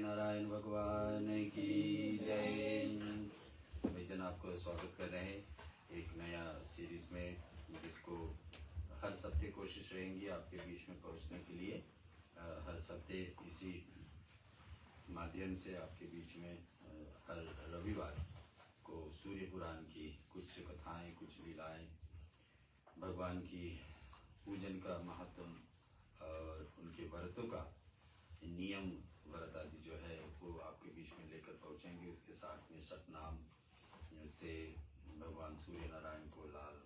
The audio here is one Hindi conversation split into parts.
नारायण भगवान की जय। भैजन आपको स्वागत कर रहे हैं एक नया सीरीज में, जिसको हर सप्ते कोशिश रहेंगी आपके बीच में पहुंचने के लिए। हर सप्ते इसी माध्यम से आपके बीच में हर रविवार को सूर्य पुराण की कुछ कथाएं, कुछ लीलाएं, भगवान की पूजन का महत्व और उनके व्रतों का नियम, व्रत आदि जो है वो आपके बीच में लेकर पहुंचेंगे। इसके साथ में सतनाम से भगवान सूर्य नारायण को लाल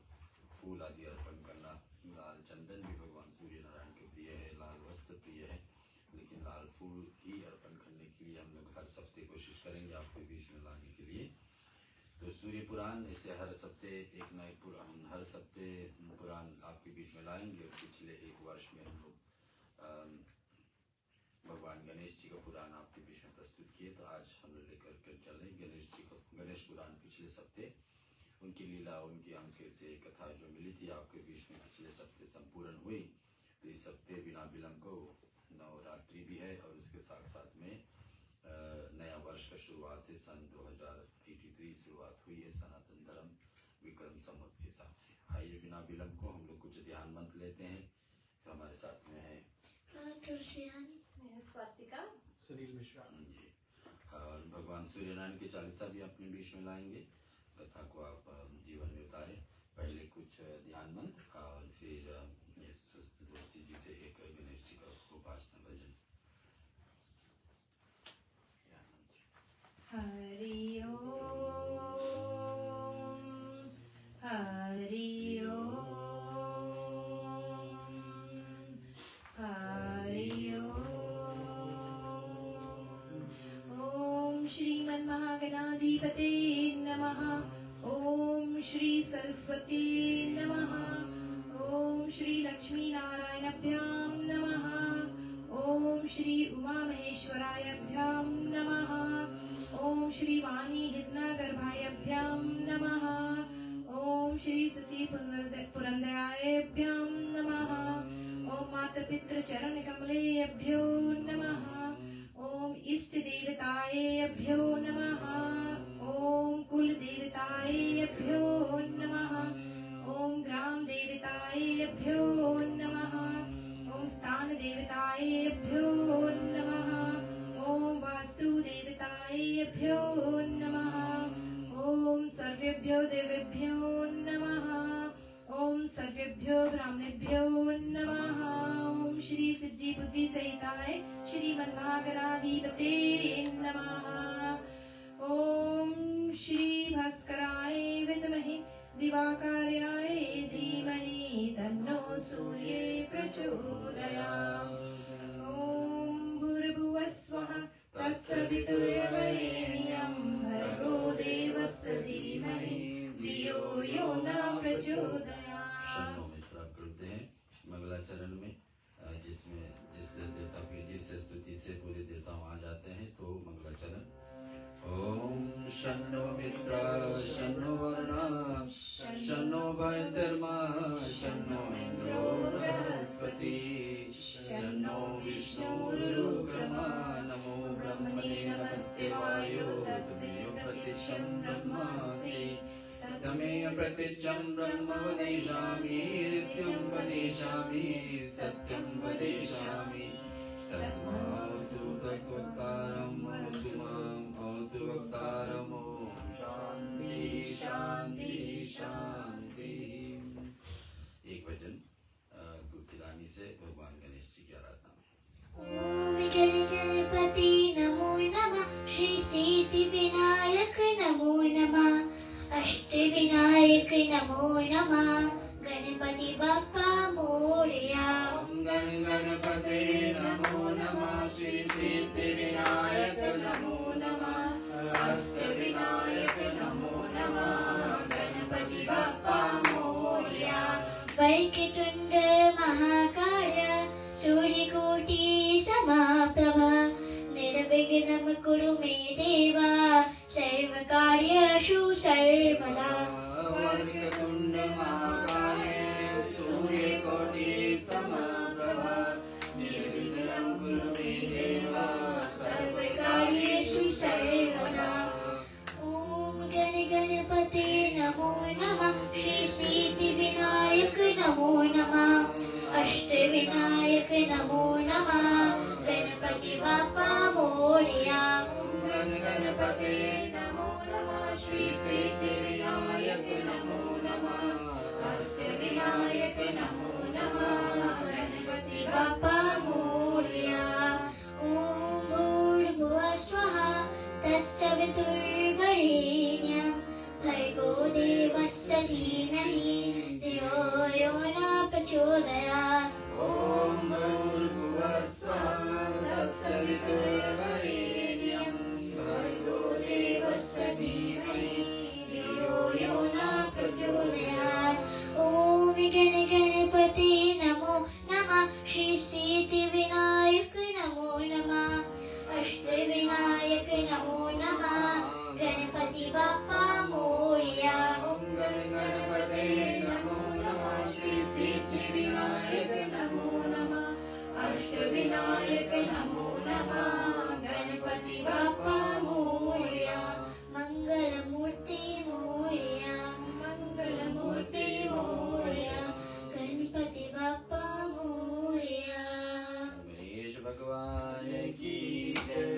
फूल आदि अर्पण करना। लाल चंदन भी भगवान सूर्य नारायण के प्रिय है, लाल वस्त्र प्रिय है, लेकिन लाल फूल ही अर्पण करने के लिए हम लोग हर सप्ते कोशिश करेंगे आपके बीच में लाने के लिए। तो सूर्य पुराण, इससे हर सप्ते एक नए पुराण, हर सप्ते पुराण आपके बीच में लाएंगे। पिछले एक वर्ष में हम लोग भगवान गणेश जी का पुराण आपके बीच में प्रस्तुत किए, तो आज हम लोग लेकर कर चल रहे गणेश जी को। गणेश पुराण पिछले सप्ते उनकी लीला, उनकी अंक से कथा जो मिली थी आपके बीच में पिछले सप्ते संपूर्ण हुई। तो इस सप्ते बिना विलंब को नवरात्रि भी है और उसके साथ साथ में नया वर्ष का शुरुआत है। सन 2083 शुरुआत हुई है सनातन धर्म विक्रम संवत के हिसाब से। आइए बिना विलंब को हम लोग कुछ ध्यान मंत्र लेते हैं। तो हमारे साथ में है स्वास्तिका, सुनील मिश्रा जी। और भगवान सूर्यनारायण की चालीसा भी अपने बीच में लाएंगे। कथा को आप जीवन में उतारें। पहले कुछ ध्यान मंत्र और फिर इस तुलसी जी से एक गणेश जी का उपासना भजन। हरि ओम, हरि ओम, हरि ओम। श्रीमन्महागणाधिपते नमः। ओम श्री सरस्वती नमः। ओम श्री लक्ष्मी नारायणाभ्यां नमः। ओम श्री उमा महेश्वराभ्यां नमः। ओम श्री वाणी हिरण्यगर्भाभ्यां नमः। ओम श्री सची पुरंदराभ्यां नमः। ओम मातापितृ चरण कमलेभ्यो नमः। ओम इष्ट देवताएभ्यो नमः। ओम कुल देवताएभ्यो नमः। ओम ग्राम देवताएभ्यो नमः। ओम स्थान देवताएभ्यो नमः। ओम वास्तु देवताएभ्यो नमः। ओम सर्वेभ्यो देवेभ्यो नमः। ओम सर्वेभ्यो ब्राह्मणेभ्यो नमः। ओम श्री सिद्धि बुद्धि सहिताय श्रीमन्महागणाधिपते नमः। ओम श्री भास्कराय विद्महे दिवाकराय धीमहि तन्नो सूर्ये प्रचोदयात्। ओम भूर्भुवः स्वः तत्सवितुर्वरेण्यं भर्गो देवस्य धीमहि धियो यो न प्रचोदयात्। शरणों में प्राप्त करते हैं मंगलाचरण में, जिसमें जिस देवता की जिस स्तुति से पूरे देवता वहां जाते हैं। तो मंगलाचरण। ओम शन्नो मित्रः शन्नो वरुणः शन्नो भद्रर्मः शन्नो इंद्रो बृहस्पतिः शन्नो विष्णुरुक्रमः। नमो ब्रह्मणे नमस्ते वायो त्वमेव प्रत्यक्षं ब्रह्मासि तमेव प्रत्यक्षं ब्रह्म वदिष्यामि नित्यं वदिष्यामि सत्यं वदिष्यामि। तद्मातु तद्वक्तारं भवतु मां भवतु वक्तारम्। ओम शांति शांति शांति। एक भजन तुलसी रानी से भगवान गणेश जी की आराधना में। ओम गणपति नमो नमः। श्री सिद्धि विनायक नमो नमः। अष्ट विनायक नमो नमः। गणपति बप्पा मोरया। गणपते नमो नमः। श्री सिद्धि विनायक नमो नमः। अष्ट विनायक नमो नमः। गणपति बप्पा मोरया। वक्रतुंड महाकाय सूर्यकोटि समप्रभ निर्विघ्नं कुरु मे देव सर्वकार्येषु सर्वदा। वक्रतुंड महाकाय सूर्यकोटि समप्रभ निर्विघ्नं कुरु मे देव सर्वकार्येषु गणपते नमो नमः श्री सिद्धि विनायक नमो नमः अष्टविनायक नमो नमः गणपति बाप्पा मोरया। ॐ भूर्भुवः स्वः तत्सवितुर्वरेण्यं भर्गो देवस्य धीमहि धियो यो न प्रचोदयात्। ॐ भूर्भुवः स्वः तत्सवितुर्वरेण्यं भर्गो देवस्य धीमहि धियो यो न प्रचोदयात्। ॐ गणपते नमो नमः श्री सिद्धिविनायक नमो नमः अष्टविनायक नमो नमः गणपति बाप्पा मोरया। ॐ गणपते नमो नमः श्री सिद्धि विनायक नमो नमः अष्टविनायक नमो नमः गणपति बाप्पा मोरया। मंगलमूर्ति मोरया मंगलमूर्ति मोरया गणपति बाप्पा मोरया। गणेश भगवान की जय।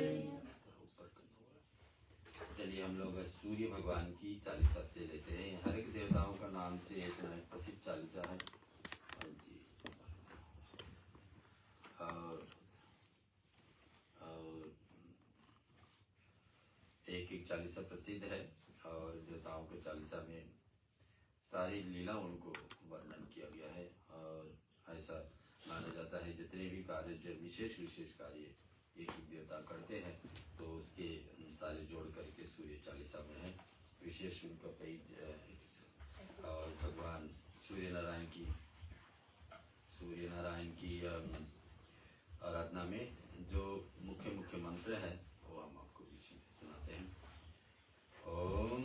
चलिए हम लोग सूर्य भगवान की चालीसा से लेते हैं। हर एक देवताओं का नाम से एक प्रसिद्ध चालीसा है जी। और एक एक चालीसा प्रसिद्ध है और देवताओं के चालीसा में सारी लीला उनको वर्णन किया गया है। और ऐसा माना जाता है जितने भी कार्य जब विशेष विशेष कार्य एक एक देवता करते हैं तो उसके सारे जोड़ करके सूर्य चालीसा में है। विशेष उनका पेज और भगवान सूर्य नारायण की आराधना में जो मुख्य मुख्य मंत्र है वो हम आपको बीच में सुनाते हैं। ओम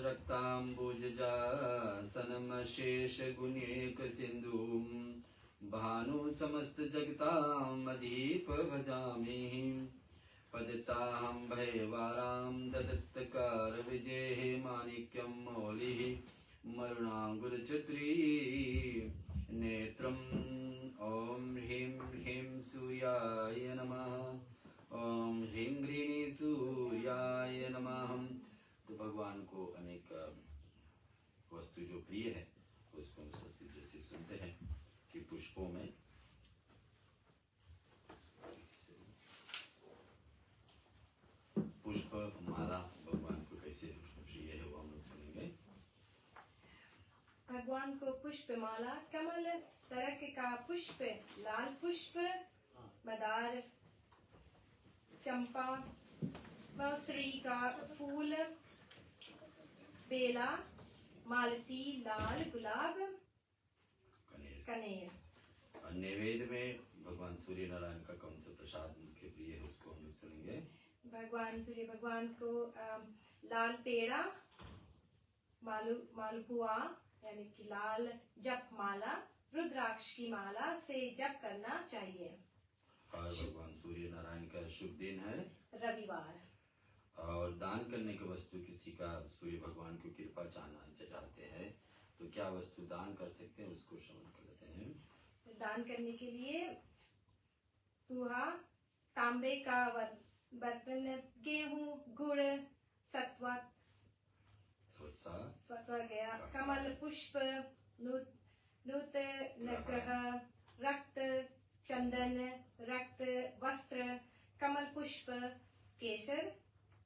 रक्तांबुजजासनम शेष गुणेक सिंधुम भानु समस्त जगताम अधीप भजामि पदताहं भयवारां ददत्तकार विजय माणिक्यं मौलिः मरुणांगुरचत्री नेत्रम्। ओम ह्रीं ह्रीं सूर्याय नमः। ओम ह्रीं घ्रीणी सूर्याय नमः। तो भगवान को अनेक वस्तु जो प्रिय है उसको हम स्वस्ति जैसे सुनते हैं कि पुष्पों में पुष्प माला भगवान को कैसे प्रिय है वो हम लोग सुनेंगे। भगवान को पुष्प माला कमल तरक का पुष्प लाल पुष्प मदार चंपा मौसरी का फूल बेला मालती लाल गुलाब कनेर। कनेर। और नैवेद्य में भगवान सूर्य नारायण का कौन सा प्रसाद मुख्य प्रिय है उसको हम लोग सुनेंगे। भगवान सूर्य भगवान को लाल पेड़ा मालपुआ यानी कि लाल जप माला रुद्राक्ष की माला से जप करना चाहिए। और भगवान सूर्य नारायण का शुभ दिन है रविवार। और दान करने की वस्तु किसी का सूर्य भगवान को कृपा चाहते हैं तो क्या वस्तु दान कर सकते हैं उसको श्रवण कर लेते हैं। दान करने के लिए पोहा तांबे का बर्तन गेहूं गुड़ सत्वा गया कमल पुष्प नूतन ग्रह रक्त चंदन रक्त वस्त्र कमल पुष्प केसर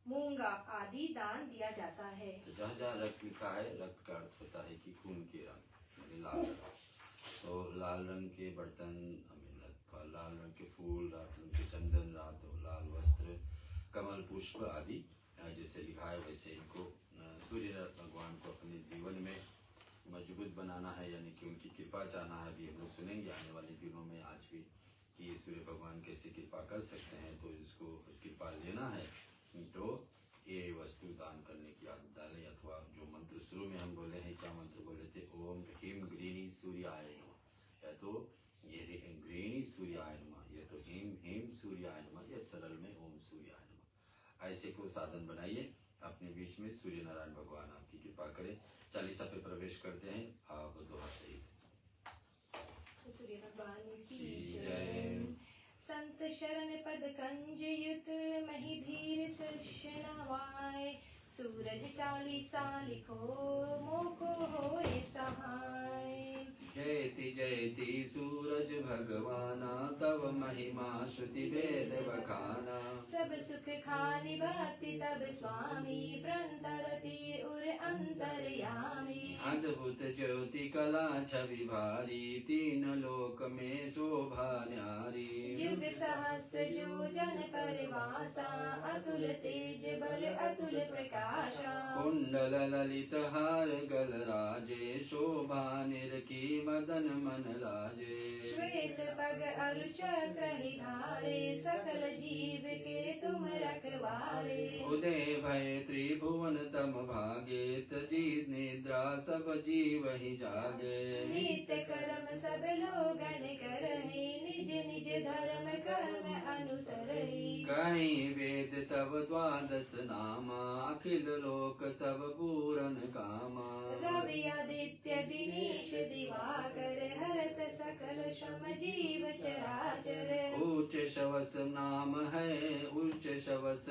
मूंगा आदि दान दिया जाता है। तो जहाँ जहाँ रक्त लिखा है रक्त का अर्थ होता है कि खून के रंग यानी लाल रंग। तो लाल रंग के बर्तन लाल रंग के फूल लाल रंग के चंदन लाल वस्त्र कमल पुष्प आदि जैसे लिखा है वैसे इनको सूर्य भगवान को अपने जीवन में मजबूत बनाना है यानी कि उनकी कृपा चाहना है। अभी हम लोग सुनेंगे आने वाले दिनों में आज भी कि सूर्य भगवान कैसे कृपा कर सकते हैं तो इसको कृपा लेना है तो ये वस्तु दान करने की आदत डालें। अथवा जो मंत्र शुरू में हम बोले हैं क्या मंत्र बोले थे ओम ह्रीं घ्रीणी सूर्याय नमः या तो ये घ्रीणी सूर्याय नमः या तो ह्रीं सूर्याय नमः या सरल में ओम सूर्याय नमः। ऐसे को साधन बनाइए अपने बीच में सूर्य नारायण भगवान आपकी कृपा करें। चालीसा पे प्रवेश करते हैं आप दोहा सहित। सूर्य भगवान की जय। संत शरण पद कंज युत मही धीर शिष्य नवाय सूरज चालीसा लिखो मोको होए सहाय जयति जयति सूरज भगवाना तव महिमा श्रुति वेद बखाना सब सुख खानि भक्ति तब स्वामी प्रणतरति उर अंतरयामी अद्भुत ज्योति कला छवि भारी तीन लोक में शोभा न्यारी युग सहस्त्र जो जन परवासा अतुल तेज बल अतुल प्रकाशा कुंडल ललित हार गल राजे शोभा निरकी मदन मन लाजे श्वेत पग अरु चक्र ही धारे सकल जीव के तुम रखवारे उदय भय त्रिभुवन तम भागे तजी निद्रा सब जीव ही जागे नित्य कर्म सब लोगन करहि निज निज धर्म कर्म अनुसरहि कहीं वेद तब द्वादश नामा अखिल लोक सब पूरन कामा रवि आदित्य दिनेश दिवाकर हरत सकल श्रम जीव चराचर उच्च शवस नाम है उच्च शवस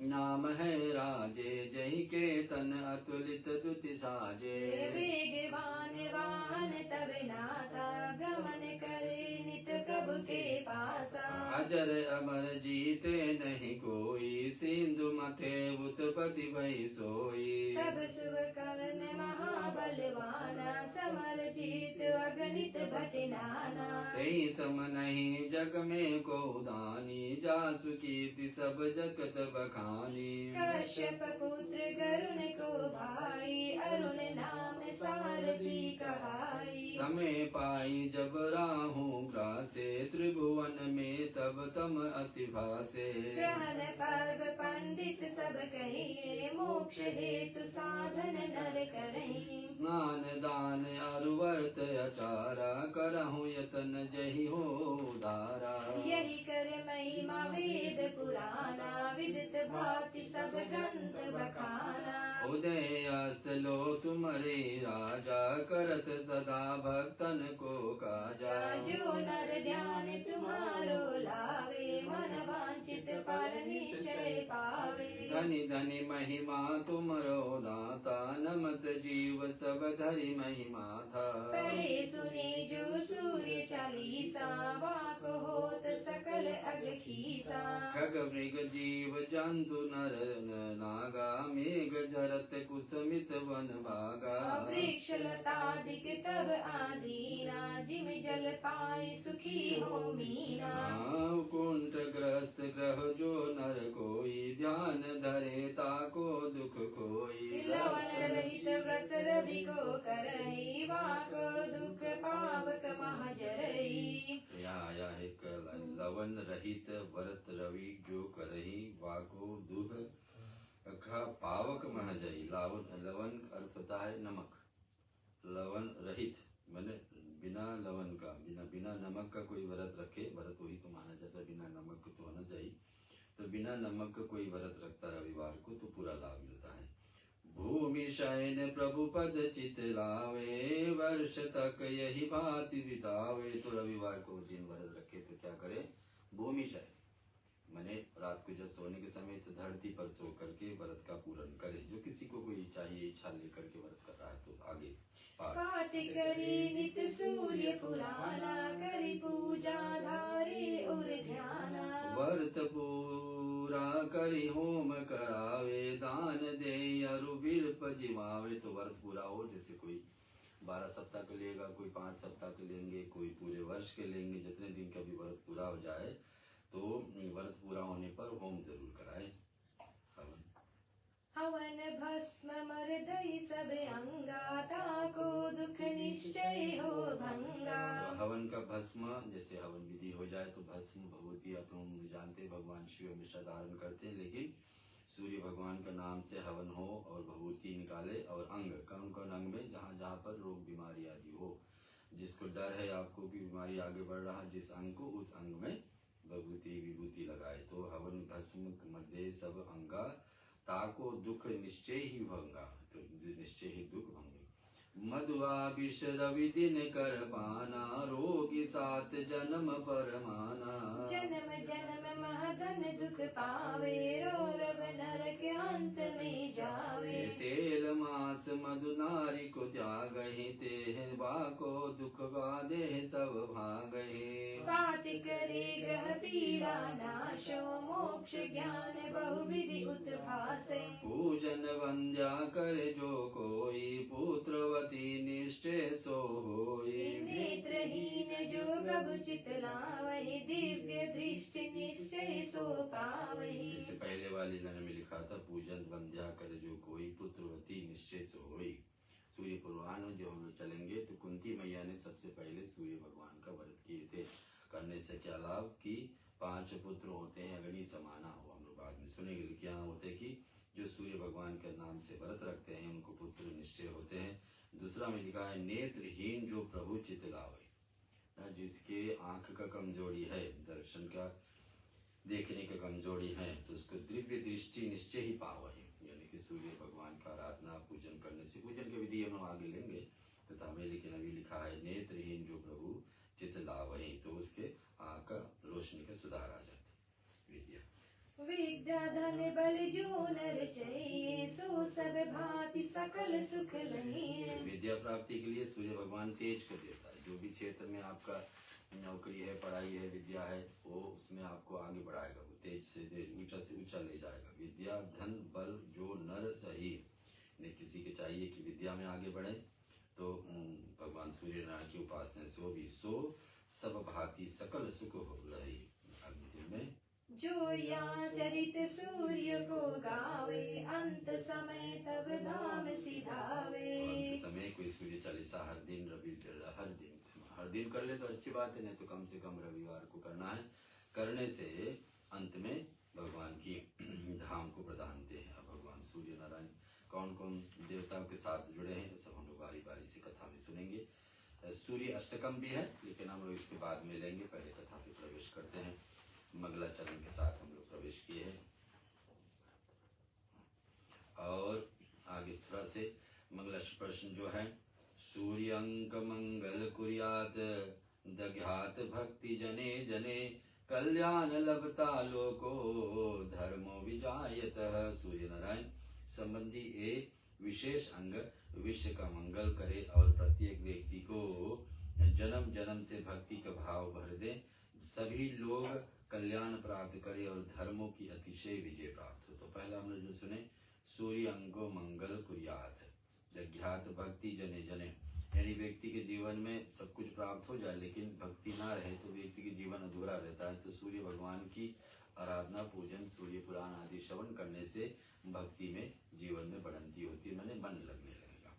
नाम है राजे जय के तन अतुलित दुति साजे वेगवान वाहन तब नाथा भ्रमण करे नित प्रभु के पासा अजर अमर जीते नहीं कोई सिंधु मथे उत्पत्ति भई सोई तब शुभ कर्ण महाबलवाना समर जीत अगणित भटनाना तेई सम नहीं जग में को दानी जासु कीर्ति सब जगत बखानी कश्यप पुत्र गरुण को भाई अरुण नाम सारथी कहाई समय पाई जब राहु ग्रासे त्रिभुवन में तब तम अति भासे ग्रहण पर्व पंडित सब कहिए मोक्ष हेतु साधन नर करहि स्नान दान अरुवर्त अचारा करहु यतन जहि हो धारा यही कर महिमा वेद पुराना विदित भांति सब ग्रंथ बखाना उदय अस्त लो तुम्हारे राजा करत सदा भक्तन को काजा जो नर ध्यान तुम्हारो लावे मन वांछित फल निश्चय पावे धनि धनि महिमा तुमरो नाता नमत जीव सब धरि महिमा था पढ़े सुने जो सूर्य चालीसा वाक होत सकल अग खीसा खग मृग जीव जंतु नर नागा मेघ झरत कुसमित वन भागा वृक्ष लतादिक तब आदीना जिम जल पाए सुखी हो मीना कुंठ ग्रस्त ग्रह जो नर कोई ध्यान धरे ताको दुख कोई लवन रहित व्रत रवि को करहि वाक दुख पावक महजरहि यहाँ आया है लवन रहित व्रत रवि जो करही वाको दुख अखा पावक महजई लवन अर्थ होता है नमक लवन रहित मैंने बिना लवन का बिना नमक का कोई व्रत रखे व्रत वही तो माना जाता है बिना नमक तो होना चाहिए तो बिना नमक का कोई व्रत रखता रविवार को तो पूरा लाभ मिलता है भूमि शयन प्रभु पद चित लावे वर्ष तक यही भांति बितावे तो रविवार को दिन व्रत रखे तो क्या करे भूमि शयन मैंने रात को जब सोने के समय तो धरती पर सो करके व्रत का पूर्ण करे जो किसी को कोई चाहिए इच्छा लेकर के व्रत कर रहा है तो आगे पाठ करी नित सूर्य पुराना करी पूजा धारे और ध्याना व्रत पूरा करी होम करावे दान दे अरु बिरप जिमावे तो व्रत पूरा हो जैसे कोई 12 सप्ताह के लेगा कोई 5 सप्ताह के लेंगे कोई पूरे वर्ष के लेंगे जितने दिन का भी व्रत पूरा हो जाए तो व्रत पूरा होने पर होम जरूर कराए हवन भस्म मर्दई सब अंगा ताको दुख निश्चय हो भंगा तो हवन का भस्म जैसे हवन विधि हो जाए तो भस्म भगवती अपन जानते भगवान शिव हमेशा धारण करते हैं लेकिन सूर्य भगवान का नाम से हवन हो और भगवती निकाले और अंग कौन कौन अंग में जहाँ जहाँ पर रोग बीमारी आदि हो जिसको डर है आपको कि बीमारी आगे बढ़ रहा जिस अंग को उस अंग में भगवती विभूति लगाए तो हवन भस्म मर्दे सब अंगा ताको दुख निश्चय ही भंगा तो निश्चय ही दुख भंगे मधुआ विष रवि दिन कर पाना, रोगी सात जन्म परमाना। जन्म जन्म महदन दुख पावे, रो रव नरक अंत में जावे। तेल मास मधु नारी को त्यागहि, ते बाको दुख बाधे सब भागहि। बात करे ग्रह पीड़ा नाशो, मोक्ष ज्ञान बहुविधि उद्भासे। पूजन वंद्या करे जो कोई, पुत्रवती निष्ठे सो होई। नेत्रहीन जो प्रभु चित लावहि, दिव्य दृष्टि निश्चय सो पावहि। इससे पहले वाली लाइन में लिखा था, पूजन वंद्या करे जो कोई, पुत्रवती निश्चय सो होई। सूर्य पुराण में जब हम लोग चलेंगे तो कुंती मैया ने सबसे पहले सूर्य भगवान का व्रत किए थे। करने से क्या लाभ कि 5 पुत्र होते हैं, अग्नि समाना हो। हम लोग बाद में सुनेंगे क्या होते कि जो सूर्य भगवान के नाम से व्रत रखते हैं उनको पुत्र निश्चय होते हैं। दूसरा में लिखा है, नेत्रहीन जो प्रभु चित लावे, जिसके आंख का कमजोरी है, दर्शन का देखने का कमजोरी है, तो उसको दिव्य दृष्टि निश्चय ही पावहि। यानी कि सूर्य भगवान का आराधना पूजन करने से, पूजन की विधि हम आगे लेंगे तथा में, लेकिन अभी लिखा है नेत्रहीन जो प्रभु चित लावहि, तो उसके आंख का रोशनी का सुधार आ जाता। विद्या विद्या धन बल जो नर चाहिए, सो सब भांति सकल सुख लहिए। विद्या प्राप्ति के लिए सूर्य भगवान तेज कर देता है। जो भी क्षेत्र में आपका नौकरी है, पढ़ाई है, विद्या है, वो उसमें आपको आगे बढ़ाएगा, वो तेज से ऊंचा ले जाएगा। विद्या धन बल जो नर चाहिए, नहीं किसी के चाहिए कि विद्या में आगे बढ़े, तो भगवान सूर्य नारायण की उपासना से वो भी सो सब भांति सकल सुख हो रही। अग्नि में जो या चरित सूर्य को गावे, अंत समय तब धाम सिधावे। अंत समय कोई सूर्य चालीसा हर दिन हर दिन कर ले तो अच्छी बात है, नहीं तो कम से कम रविवार को करना है। करने से अंत में भगवान की धाम को प्रधानते हैं। अब भगवान सूर्य नारायण कौन कौन देवताओं के साथ जुड़े हैं, सब हम लोग बारी बारी से कथा में सुनेंगे। सूर्य अष्टकम भी है, लेकिन हम लोग इसके बाद में लेंगे। पहले कथा पे प्रवेश करते हैं। मंगलाचरण के साथ हम लोग प्रवेश किए हैं और आगे थोड़ा से मंगला प्रश्न जो है, सूर्यंक मंगल कुर्यात, दघ्यात भक्ति जने जने, कल्याण लभता लोको धर्मो विजायतः। सूर्य नारायण संबंधी एक विशेष अंग विश्व का मंगल करे और प्रत्येक व्यक्ति को जन्म जन्म से भक्ति का भाव भर दे, सभी लोग कल्याण प्राप्त करे और धर्मों की अतिशय विजय प्राप्त हो। तो पहला हमने जो सुने, सूर्य अंगो मंगल कुर्यात, दघ्यात भक्ति जने जने, यानी व्यक्ति के जीवन में सब कुछ प्राप्त हो जाए लेकिन भक्ति ना रहे तो व्यक्ति के जीवन अधूरा रहता है। तो सूर्य भगवान की आराधना पूजन, सूर्य पुराण आदि श्रवण करने से भक्ति में जीवन में बढ़ंती होती है, मैंने मन लगने लगेगा।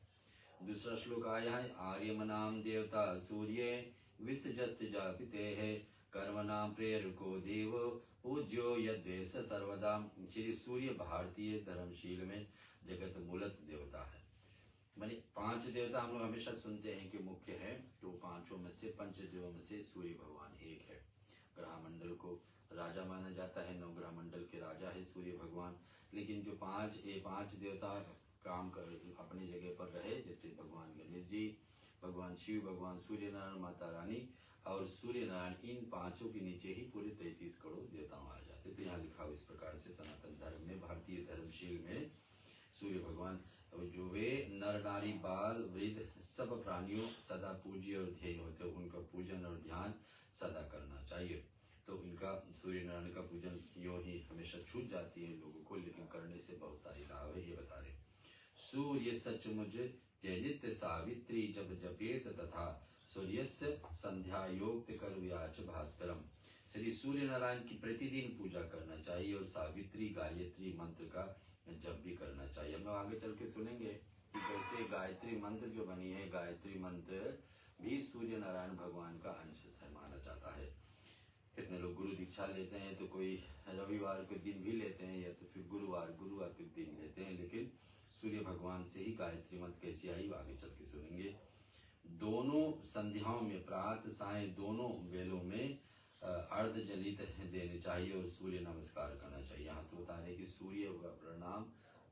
दूसरा श्लोक आया है, आर्यम नाम देवता सूर्य विसजस्त जापिते है, कर्म नाम प्रेरको देव पूज्यो यद्वेष सर्वदा। श्री सूर्य भारतीय धर्मशील में जगत मूलत देवता है। मानी 5 देवता हम लोग हमेशा सुनते हैं कि मुख्य है, तो 5 में से, पंचदेवों में से सूर्य भगवान एक है। ग्रह मंडल को राजा माना जाता है, 9 ग्रह मंडल के राजा है सूर्य भगवान। लेकिन जो 5 देवता काम कर अपनी जगह पर रहे, जैसे भगवान गणेश जी, भगवान शिव, भगवान सूर्य नारायण, माता रानी और सूर्य नारायण, इन 5 के नीचे ही पूरे 33 करोड़ देवताओं आ जाते। तो यहाँ लिखा हुआ इस प्रकार से, सनातन धर्म में, भारतीय धर्मशील में सूर्य भगवान जो वे नर नारी बाल वृद्ध सब प्राणियों सदा पूज्य और ध्येय होते हैं, उनका पूजन और ध्यान सदा करना चाहिए। तो इनका सूर्य नारायण का पूजन यूं ही हमेशा छूट जाती है लोगों को, लेकिन करने से बहुत सारी लाभ है, ये बता रहे। सूर्य सचमुच जय नित्य सावित्री जब जपेत तथा, सूर्यस्य संध्या योग कर व्याच भास्करम। श्री सूर्य नारायण की प्रतिदिन पूजा करना चाहिए और सावित्री गायत्री मंत्र का जप भी करना चाहिए। हम लोग आगे चल के सुनेंगे कि कैसे गायत्री मंत्र जो बनी है, गायत्री मंत्र भी सूर्य नारायण भगवान का अंश से माना जाता है। कितने लोग गुरु दीक्षा लेते हैं तो कोई रविवार के दिन भी लेते हैं या तो फिर गुरुवार के दिन लेते हैं, लेकिन सूर्य भगवान से ही गायत्री मंत्र कैसी आई आगे चल के सुनेंगे। दोनों संध्याओं में, प्रातः साय दोनों वेलों में अर्ध जलित देने चाहिए और सूर्य नमस्कार करना चाहिए। यहाँ तो बता रहे कि सूर्य प्रणाम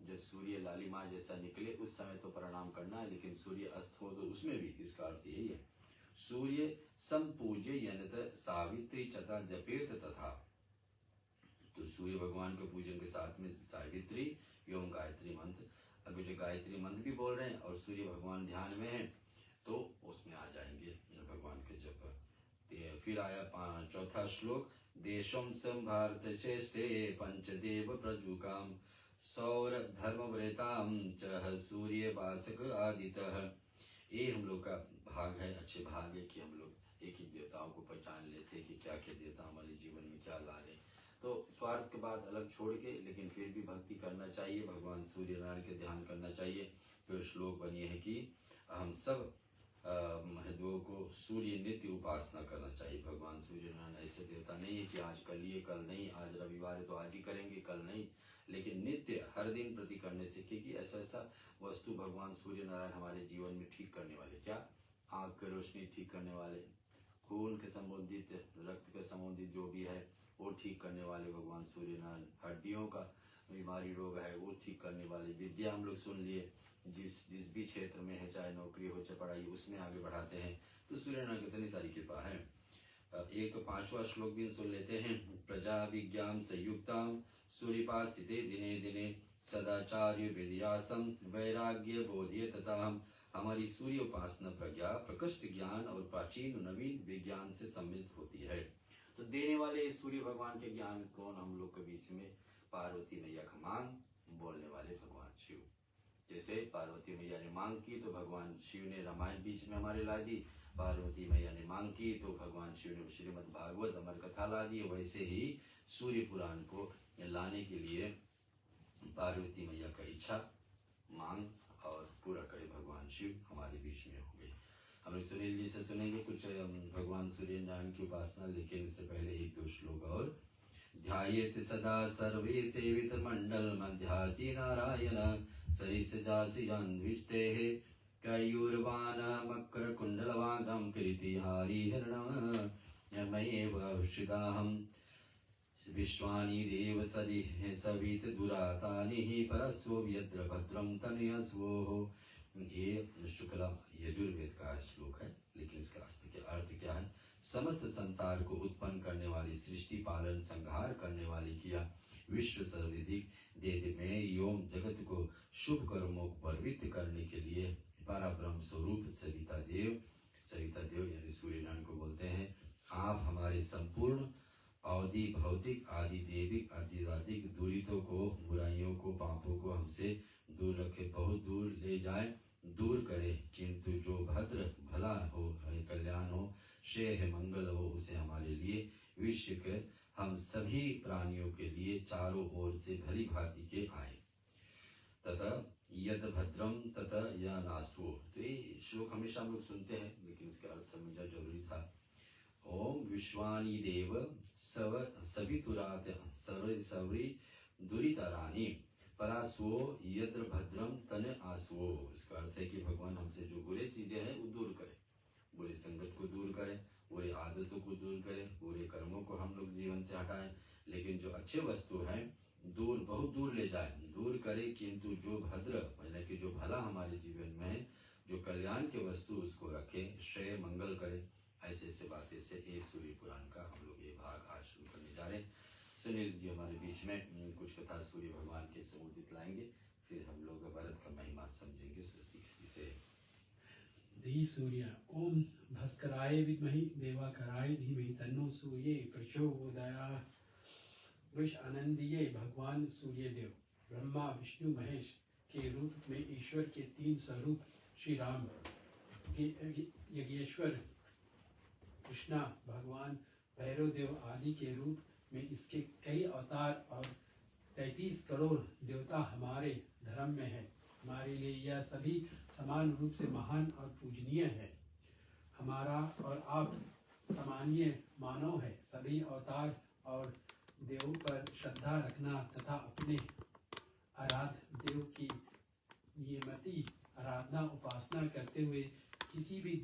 जब सूर्य लालिमा जैसा निकले उस समय तो प्रणाम करना है, लेकिन सूर्य अस्त हो तो उसमें भी, इसका अर्थ यही है। सूर्य संपूज्य यनत सावित्री चता जपेत तथा, तो सूर्य भगवान के पूजन के साथ में सावित्री एवं गायत्री मंत्र, अगर जो गायत्री मंत्र भी बोल रहे हैं और सूर्य भगवान ध्यान में है तो उसमें आ जाएंगे भगवान के जप। फिर आया चौथा श्लोक, देशम सम भारत श्रेष्ठे पंचदेव प्रजुकाम सौर धर्मव्रताम च सूर्य वासक आदितः। ये हम लोग का भाग है, अच्छे भाग है कि हम लोग एक ही देवताओं को पहचान लेते कि क्या क्या देवता हमारे जीवन में क्या ला रहे। तो स्वार्थ के बाद अलग छोड़ के, लेकिन फिर भी भक्ति करना चाहिए, भगवान सूर्य नारायण के ध्यान करना चाहिए। तो श्लोक बनिए है कि हम सब महदों को सूर्य नित्य उपासना करना चाहिए। भगवान सूर्य नारायण ऐसे देवता नहीं है कि आज कर लिए कल नहीं, आज रविवार है तो आज ही करेंगे कल नहीं, लेकिन नित्य हर दिन प्रति करने से, क्योंकि ऐसा ऐसा वस्तु भगवान सूर्य नारायण हमारे जीवन में ठीक करने वाले, क्या आँख की रोशनी ठीक करने वाले, खून के संबंधित रक्त के संबंधित जो भी है वो ठीक करने वाले भगवान सूर्य नारायण, हड्डियों का बीमारी रोग है वो ठीक करने वाले, विद्या हम लोग सुन लिए जिस भी क्षेत्र में है, चाहे नौकरी हो चाहे पढ़ाई, उसमें आगे बढ़ाते हैं तो सूर्य नारायण की इतनी सारी कृपा है। एक 5वां श्लोक भी सुन लेते हैं, प्रजा विज्ञान संयुक्ताम सूर्यपास स्थिते दिने दिने सदाचार्य विद्यास्तम वैराग्य बोधिय तथा हमारी सूर्य उपासना प्रज्ञा प्रकृष्ट ज्ञान और प्राचीन नवीन विज्ञान से सम्मिलित होती है। तो देने वाले सूर्य भगवान के ज्ञान कौन, हम लोग के बीच में पार्वती मैया का मांग बोलने वाले भगवान शिव। जैसे पार्वती मैया ने मांग की तो भगवान शिव ने रामायण बीच में हमारे ला दी, पार्वती मैया ने मांग की तो भगवान शिव ने श्रीमद् भागवत अमर कथा ला दी। वैसे ही सूर्य पुराण को लाने के लिए पार्वती मैया का इच्छा मांग और पूरा करे भगवान शिव हमारे बीच में हो गए। हम लोग सुनील जी से सुनेंगे कुछ भगवान सूर्य नारायण की उपासना, लेकिन उससे पहले 1-2 श्लोक और। ध्यायेत सदा सर्वे सेवित मंडल मध्याति नारायण सरिस जासि जन्विष्टेः कयूरवान मकर कुंडलवागम कीर्ति हरिहरणम यमैव उषिताहम विश्वानि देव सवित दुरातानि परस्वो यत्र भद्रम तनयस्वो। ये शुक्ला यजुर्वेद का श्लोक है, लेकिन इसका अर्थ क्या है? समस्त संसार को उत्पन्न करने वाली, सृष्टि पालन संहार करने वाली किया विश्व सर्वाधिक देव में योम जगत को शुभ कर्मों को प्रवृत्त करने के लिए पराब्रह्म स्वरूप सविता देव यानी सूर्य नारायण को बोलते हैं। आप हमारे संपूर्ण अवधि भौतिक आदि देविक आदिराधिक दूरितों को, बुराइयों को, पापों को हमसे दूर रखे, बहुत दूर ले जाए, दूर करे, किंतु जो भद्र भला हो, कल्याण हो, श्रेय मंगल हो, उसे हमारे लिए विश्व के हम सभी प्राणियों के लिए चारों ओर से भली भांति के आए। तथा यद भद्रम तथा या नासो। तो ये श्लोक हमेशा हम लोग सुनते हैं, लेकिन इसका अर्थ समझना जरूरी था। ओम विश्वानि देव सवितुरात सवरी दुरितरानी परास्वो यद्र भद्रम तन आसवो। इसका अर्थ है कि भगवान हमसे जो बुरे चीजें हैं वो दूर करें, बुरे संगत को दूर करें, बुरे आदतों को दूर करें, बुरे कर्मों को हम लोग जीवन से हटाएं, लेकिन जो अच्छे वस्तु हैं दूर, बहुत दूर ले जाए, दूर करे, किंतु जो भद्र यानी कि जो भला हमारे जीवन में है, जो कल्याण के वस्तु उसको रखे, श्रेय मंगल करे। ऐसे ऐसे बातें से ये सूर्य पुराण का हम लोग ये भाग आज शुरू करने जा रहे हैं। सुनील जी हमारे बीच में कुछ कथा सूर्य भगवान के संबोधित लाएंगे, फिर हम लोग भरत का महिमा समझेंगे। जिसे धी सूर्य ओम भास्कराय विद्महि देवाकराय धीमहि तन्नो सूर्ये प्रचोदयात्। विश्व आनंदीय भगवान सूर्य देव ब्रह्मा विष्णु महेश के रूप में ईश्वर के 3 स्वरूप श्री राम, यज्ञेश्वर कृष्णा, भगवान भैरव देव आदि के रूप में इसके कई अवतार और 33 करोड़ देवता हमारे धर्म में है। हमारे लिए यह सभी समान रूप से महान और पूजनीय है। हमारा और आप सामान्य मानव है। सभी अवतार और देवों पर श्रद्धा रखना तथा अपने आराध्य देव की नियमित आराधना उपासना करते हुए किसी भी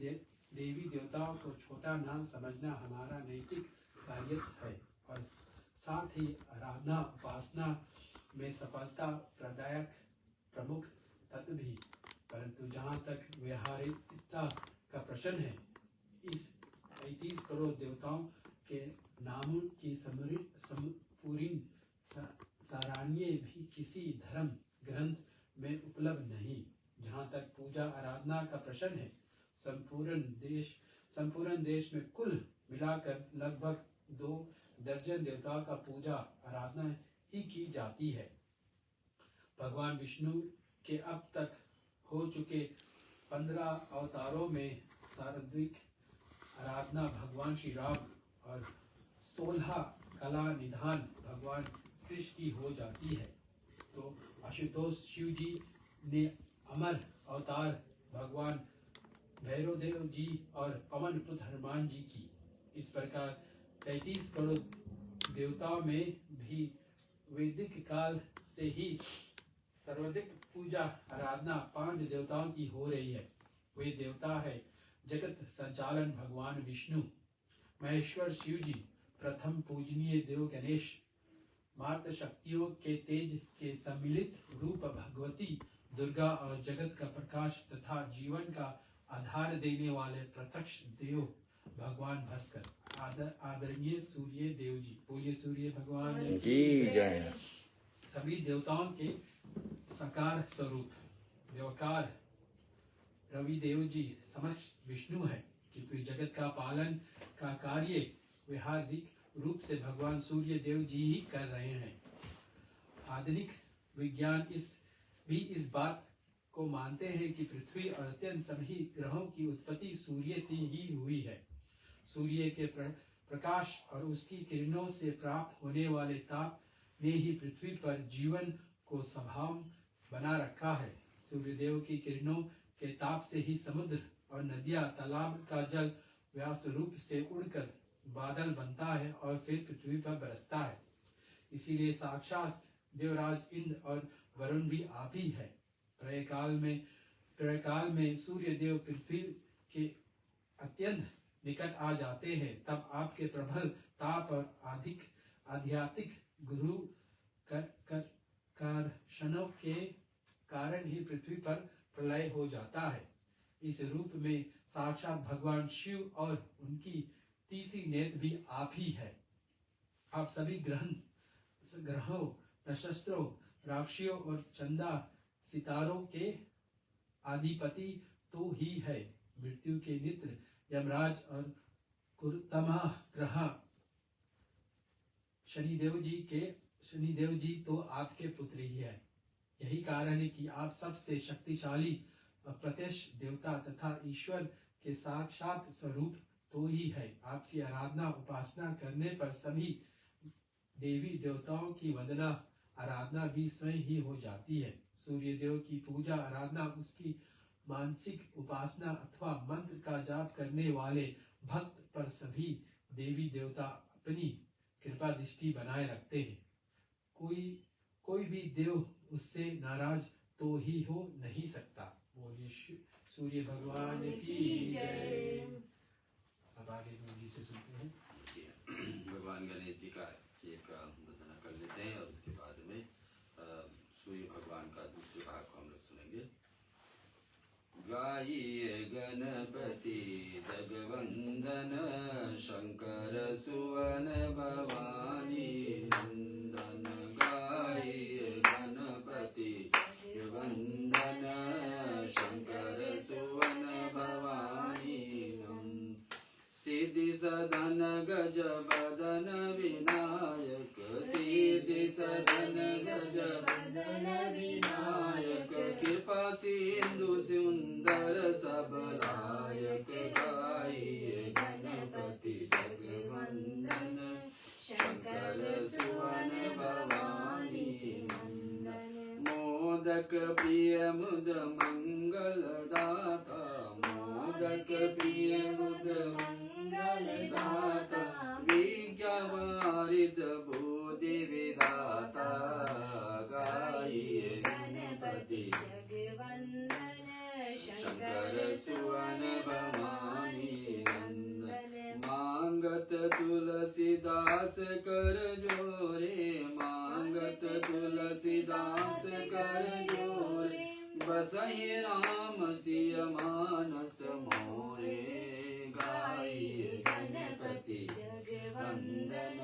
देवी देवताओं को छोटा ना समझना हमारा नैतिक कार्य है, और साथ ही आराधना उपासना में सफलता प्रदायक प्रमुख तत्व भी। परंतु जहाँ तक व्यवहारिकता का प्रश्न है, इस 35 करोड़ देवताओं के नामों की संपूर्ण सारांश भी किसी धर्म ग्रंथ में उपलब्ध नहीं। जहाँ तक पूजा आराधना का प्रश्न है, संपूर्ण देश में कुल मिलाकर लगभग 2 दर्जन देवताओं का पूजा आराधना ही की जाती है। भगवान विष्णु के अब तक हो चुके 15 अवतारों में सार्वत्रिक आराधना भगवान श्री राम और 16 कला निधान भगवान कृष्ण की हो जाती है। तो आशुतोष शिव जी ने अमर अवतार भगवान भैरव देव जी और पवन पुत्र हनुमान जी की। इस प्रकार 33 करोड़ देवताओं में भी वैदिक काल से ही सर्वाधिक पूजा आराधना 5 देवताओं की हो रही है। वे देवता है जगत संचालन भगवान विष्णु, महेश्वर शिव जी, प्रथम पूजनीय देव गणेश, मातृ शक्तियों के तेज के सम्मिलित रूप भगवती दुर्गा और जगत का प्रकाश तथा जीवन का आधार देने वाले प्रत्यक्ष देव भगवान भास्कर। आदरणीय सूर्य देव जी, बोलिए सूर्य भगवान की जय। सभी देवताओं के साकार स्वरूप देवकार रवि देव जी समस्त विष्णु है, किंतु जगत का पालन का कार्य व्यवहारिक रूप से भगवान सूर्य देव जी ही कर रहे हैं। आधुनिक विज्ञान इस बात को मानते हैं कि पृथ्वी और अत्यंत सभी ग्रहों की उत्पत्ति सूर्य से ही हुई है। सूर्य के प्रकाश और उसकी किरणों से प्राप्त होने वाले ताप ने ही पृथ्वी पर जीवन को संभाव बना रखा है। सूर्यदेव की किरणों के ताप से ही समुद्र और नदियां, तालाब का जल व्यास रूप से उड़कर बादल बनता है और फिर पृथ्वी पर बरसता है। इसीलिए साक्षात देवराज इंद्र और वरुण भी आप ही है। प्रलयकाल में सूर्य देव पृथ्वी के अत्यंत निकट आ जाते हैं, तब आपके प्रबल ताप और आध्यात्मिक गुरु कर्षणों के कारण ही पृथ्वी पर प्रलय हो जाता है। इस रूप में साक्षात भगवान शिव और उनकी तीसरी नेत्र भी आप ही है। आप सभी ग्रहों, नक्षत्रों, राशियों और चंदा सितारों के आधिपति तो ही है। मृत्यु के मित्र यमराज और कुरतमा ग्रह शनिदेव जी तो आपके पुत्र ही है। यही कारण है कि आप सबसे शक्तिशाली और प्रत्यक्ष देवता तथा ईश्वर के साक्षात स्वरूप तो ही है। आपकी आराधना उपासना करने पर सभी देवी देवताओं की वंदना आराधना भी स्वयं ही हो जाती है। सूर्य देव की पूजा आराधना, उसकी मानसिक उपासना अथवा मंत्र का जाप करने वाले भक्त पर सभी देवी देवता अपनी कृपा दृष्टि बनाए रखते हैं। कोई भी देव उससे नाराज तो ही हो नहीं सकता। बोलिए सूर्य भगवान की जय। अब आगे जी से सुनते हैं। भगवान गणेश जी का एक वंदना कर लेते हैं और उसके बाद में सूर्य भगवान का दूसरे भाग को हम लोग सुनेंगे। गाइए गणपति जगवंदन, शंकर सुवन भवानी नंदन। गाइए गणपति जगवंदन, शंकर सुवन भवानी नंदन। सिद्धि सदन गज बदन विनायक, सिद्धि सदन गज बदन विनायक। कृपा सिंधु सुंदर सबलायक। गाइए गणपति जगवंदन, शंकर सुवन भवानी नंदन। मोदक प्रिय मुद मंगल दाता, मोदक प्रिय मुद मंगल दाता। विज्ञावारिद बोधि विदाता। गाइए गणपति जगवंदन, शंकर सुवन भवानी नंदन। मांगत तुलसीदास कर जोरे, मांगत तुलसीदास कर जोरे, बसहि राम सिय मानस मोरे। गाइए गणपति जगवंदन,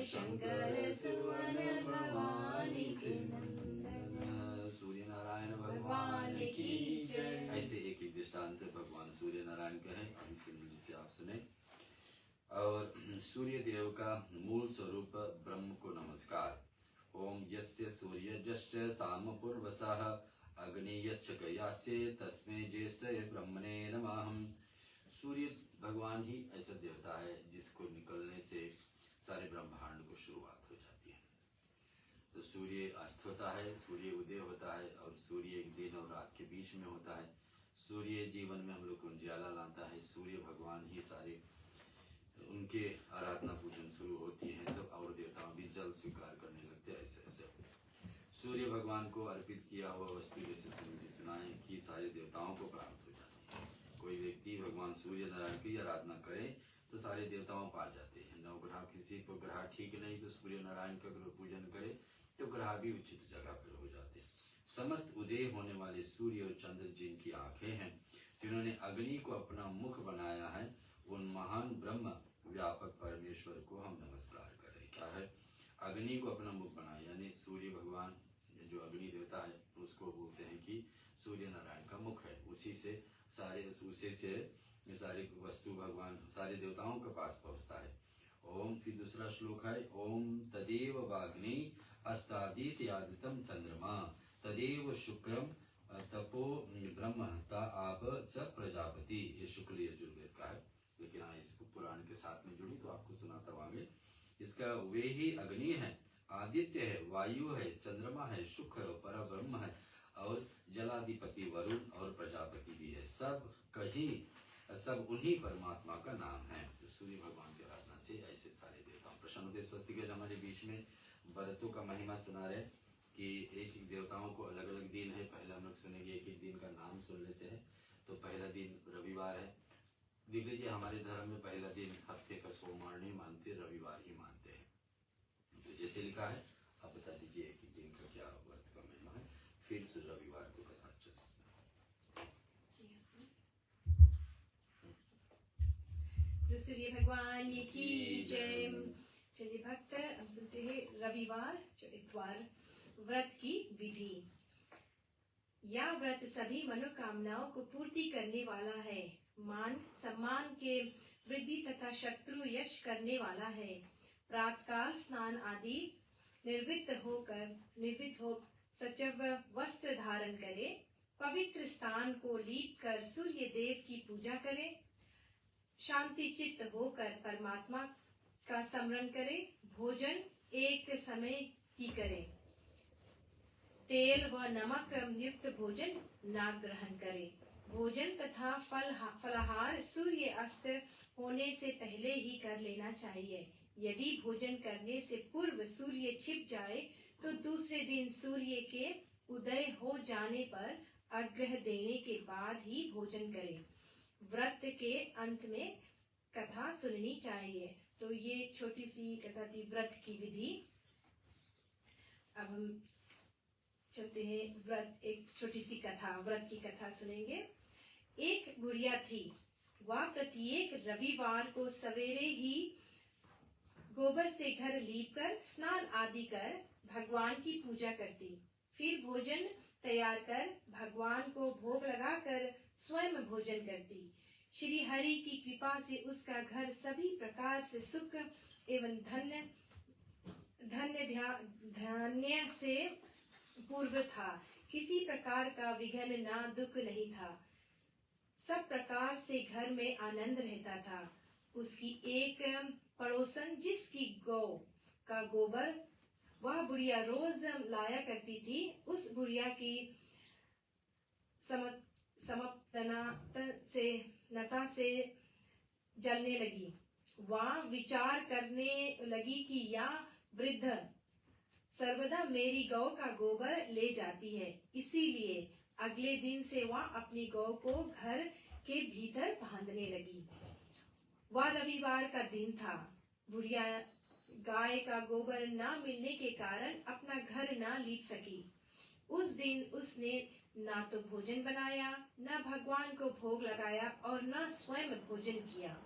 शंकर सुवन भवानी से नंदन। सूर्य नारायण भगवान की जय। ऐसे एक एक दृष्टांत भगवान सूर्य नारायण का है, अभी सुनिए जिसे आप सुने। और सूर्य देव का मूल स्वरूप ब्रह्म को नमस्कार। ओम यस्य सूर्य जस्य साम पूर्वसः अग्नि यच्छकयास्य तस्मै ज्येष्ठये ब्रह्मणे नमः। सूर्य भगवान ही ऐसा देवता है जिसको निकलने से सारे ब्रह्मांड को शुरुआत हो जाती है। तो सूर्य अस्त होता है, सूर्य उदय होता है, और सूर्य एक दिन और रात के बीच में होता है। सूर्य जीवन में हम लोग को उजियाला लाता है। सूर्य भगवान ही सारे, उनके आराधना पूजन शुरू होती है तो और देवताओं भी जल स्वीकार करने लगते हैं। ऐसे ऐसे सूर्य भगवान को अर्पित किया हुआ वस्तु जैसे सुनाए कि सारे देवताओं को प्राप्त हो जाती है। कोई व्यक्ति भगवान सूर्य नारायण की आराधना करे तो सारे देवताओं पा जाते हैं। नवग्रह, किसी को ग्रह ठीक नहीं तो सूर्य नारायण का पूजन करे तो ग्रह भी उचित जगह पर हो जाते हैं। समस्त उदय होने वाले सूर्य और चंद्र जिनकी आंखें हैं, जिन्होंने अग्नि को अपना मुख बनाया है, उन महान ब्रह्म व्यापक परमेश्वर को हम नमस्कार करें। क्या है? अग्नि को अपना मुख बनाया, यानी सूर्य भगवान जो अग्नि देवता है उसको बोलते हैं कि सूर्य नारायण का मुख है। उसी से सारे वस्तु भगवान सारे देवताओं के पास पहुंचता है। ओम, फिर दूसरा श्लोक है, ओम तदेव वाग्नि अस्तादित्यादितम चंद्रमा तदेव शुक्रम तपो ब्रह्म ता आप स प्रजापति। ये शुक्ल यजुर्वेद का है, लेकिन हाँ इसको पुराण के साथ में जुड़ी तो आपको सुनाता हूँ आगे। इसका वे ही अग्नि है, आदित्य है, वायु है, चंद्रमा है, शुक्र है, पर ब्रह्म है, और जलाधिपति वरुण और प्रजापति भी है। सब उन्हीं परमात्मा का नाम है। तो सूर्य भगवान की आराधना से ऐसे सारे देवताओं प्रसन्न होते। स्वस्तिक हमारे बीच में व्रतों का महिमा सुना रहे कि एक एक देवताओं को अलग अलग दिन है। पहले हम लोग सुनेंगे, एक एक दिन का नाम सुन लेते हैं। तो पहला दिन रविवार है। देख लीजिए, हमारे धर्म में पहला दिन हफ्ते का सोमवार नहीं मानते, रविवार ही मानते हैं। तो जैसे लिखा है, आप बता दीजिए एक एक दिन का क्या व्रत का महिमा है, फिर रविवार को कथा अच्छे से। सूर्य भगवान की जय। चलिए भक्त, हम सुनते हैं रविवार जो इतवार व्रत की विधि। यह व्रत सभी मनोकामनाओं को पूर्ति करने वाला है, मान सम्मान के वृद्धि तथा शत्रु यश करने वाला है। प्रातःकाल स्नान आदि निर्वित हो सचव वस्त्र धारण करे, पवित्र स्थान को लीप कर सूर्य देव की पूजा करे, शांति चित्त होकर परमात्मा का स्मरण करे, भोजन एक समय ही करे, तेल व नमक युक्त भोजन ना ग्रहण करे। भोजन तथा फलाहार सूर्य अस्त होने से पहले ही कर लेना चाहिए। यदि भोजन करने से पूर्व सूर्य छिप जाए तो दूसरे दिन सूर्य के उदय हो जाने पर अर्घ्य देने के बाद ही भोजन करें। व्रत के अंत में कथा सुननी चाहिए। तो ये छोटी सी कथा थी व्रत की विधि। अब हम चलते हैं व्रत, एक छोटी सी कथा, व्रत की कथा सुनेंगे। एक बुढ़िया थी, वह प्रत्येक रविवार को सवेरे ही गोबर से घर लीपकर स्नान आदि कर भगवान की पूजा करती, फिर भोजन तैयार कर भगवान को भोग लगाकर स्वयं भोजन करती। श्री हरि की कृपा से उसका घर सभी प्रकार से सुख एवं धन्य से पूर्व था। किसी प्रकार का विघ्न ना दुख नहीं था। सब प्रकार से घर में आनंद रहता था। उसकी एक पड़ोसन जिसकी गौ का गोबर वह बुढ़िया रोज लाया करती थी, उस बुढ़िया की नता से जलने लगी। वह विचार करने लगी कि यह वृद्ध सर्वदा मेरी गौ का गोबर ले जाती है, इसीलिए अगले दिन से वह अपनी गौ को घर के भीतर बांधने लगी। वह रविवार का दिन था। बुढ़िया गाय का गोबर न मिलने के कारण अपना घर न लीप सकी। उस दिन उसने ना तो भोजन बनाया, न भगवान को भोग लगाया और न स्वयं भोजन किया।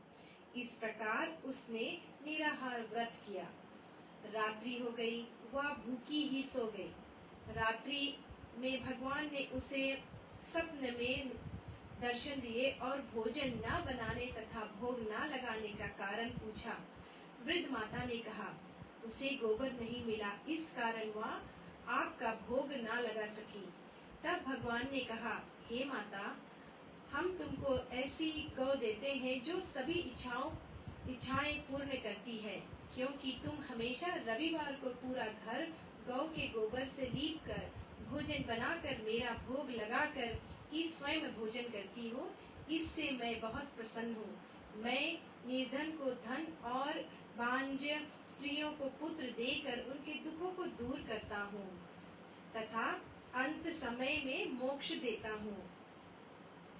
इस प्रकार उसने निराहार व्रत किया। रात्रि हो गई, वह भूखी ही सो गई। रात्रि में भगवान ने उसे स्वप्न में दर्शन दिए और भोजन न बनाने तथा भोग न लगाने का कारण पूछा। वृद्ध माता ने कहा, उसे गोबर नहीं मिला, इस कारण वह आपका भोग न लगा सकी। तब भगवान ने कहा, हे माता, हम तुमको ऐसी गौ देते हैं जो सभी इच्छाएं पूर्ण करती है, क्योंकि तुम हमेशा रविवार को पूरा घर गौ के गोबर से लीप कर भोजन बनाकर मेरा भोग लगाकर ही स्वयं भोजन करती हो। इससे मैं बहुत प्रसन्न हूँ। मैं निर्धन को धन और बांझ स्त्रियों को पुत्र देकर उनके दुखों को दूर करता हूँ तथा अंत समय में मोक्ष देता हूँ।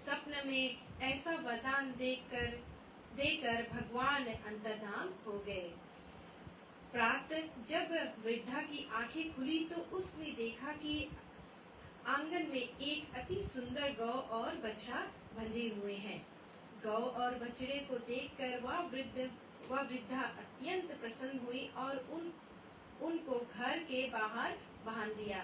स्वप्न में ऐसा वरदान देकर भगवान अंतर्धान हो गए। प्रातः जब वृद्धा की आंखें खुली तो उसने देखा कि आंगन में एक अति सुंदर गौ और बछड़ा बंधे हुए हैं। गौ और बछड़े को देखकर वह वृद्धा अत्यंत प्रसन्न हुई और उनको घर के बाहर बांध दिया।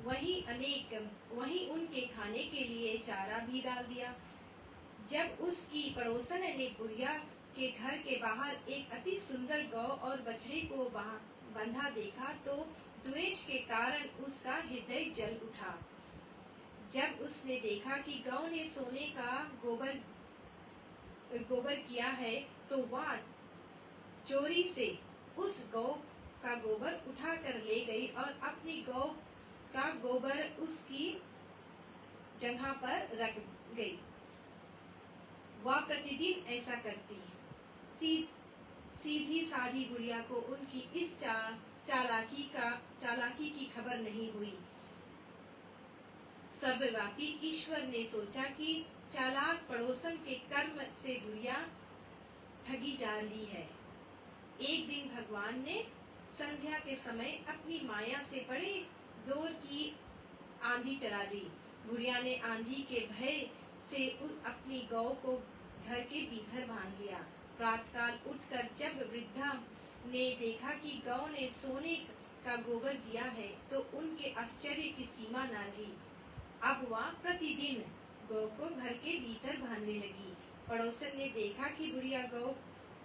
वहीं उनके खाने के लिए चारा भी डाल दिया। जब उसकी पड़ोसन ने बुढ़िया के घर के बाहर एक अति सुंदर गौ और बछड़े को बंधा देखा तो द्वेष के कारण उसका हृदय जल उठा। जब उसने देखा कि गौ ने सोने का गोबर किया है तो वह चोरी से उस गौ का गोबर उठा कर ले गई और अपनी गौ का गोबर उसकी जगह पर रख गई। वह प्रतिदिन ऐसा करती। सीधी साधी गुड़िया को उनकी इस चालाकी की खबर नहीं हुई। सर्वव्यापी ईश्वर ने सोचा कि चालाक पड़ोसन के कर्म से गुड़िया ठगी जा रही है। एक दिन भगवान ने संध्या के समय अपनी माया से बड़े जोर की आंधी चला दी। गुड़िया ने आंधी के भय से अपनी गौ को घर के भीतर बांध लिया। प्रातःकाल उठकर जब वृद्धा ने देखा कि गौ ने सोने का गोबर दिया है तो उनके आश्चर्य की सीमा न रही। अब वह प्रतिदिन गौ को घर के भीतर बांधने लगी। पड़ोसन ने देखा कि बुढ़िया गौ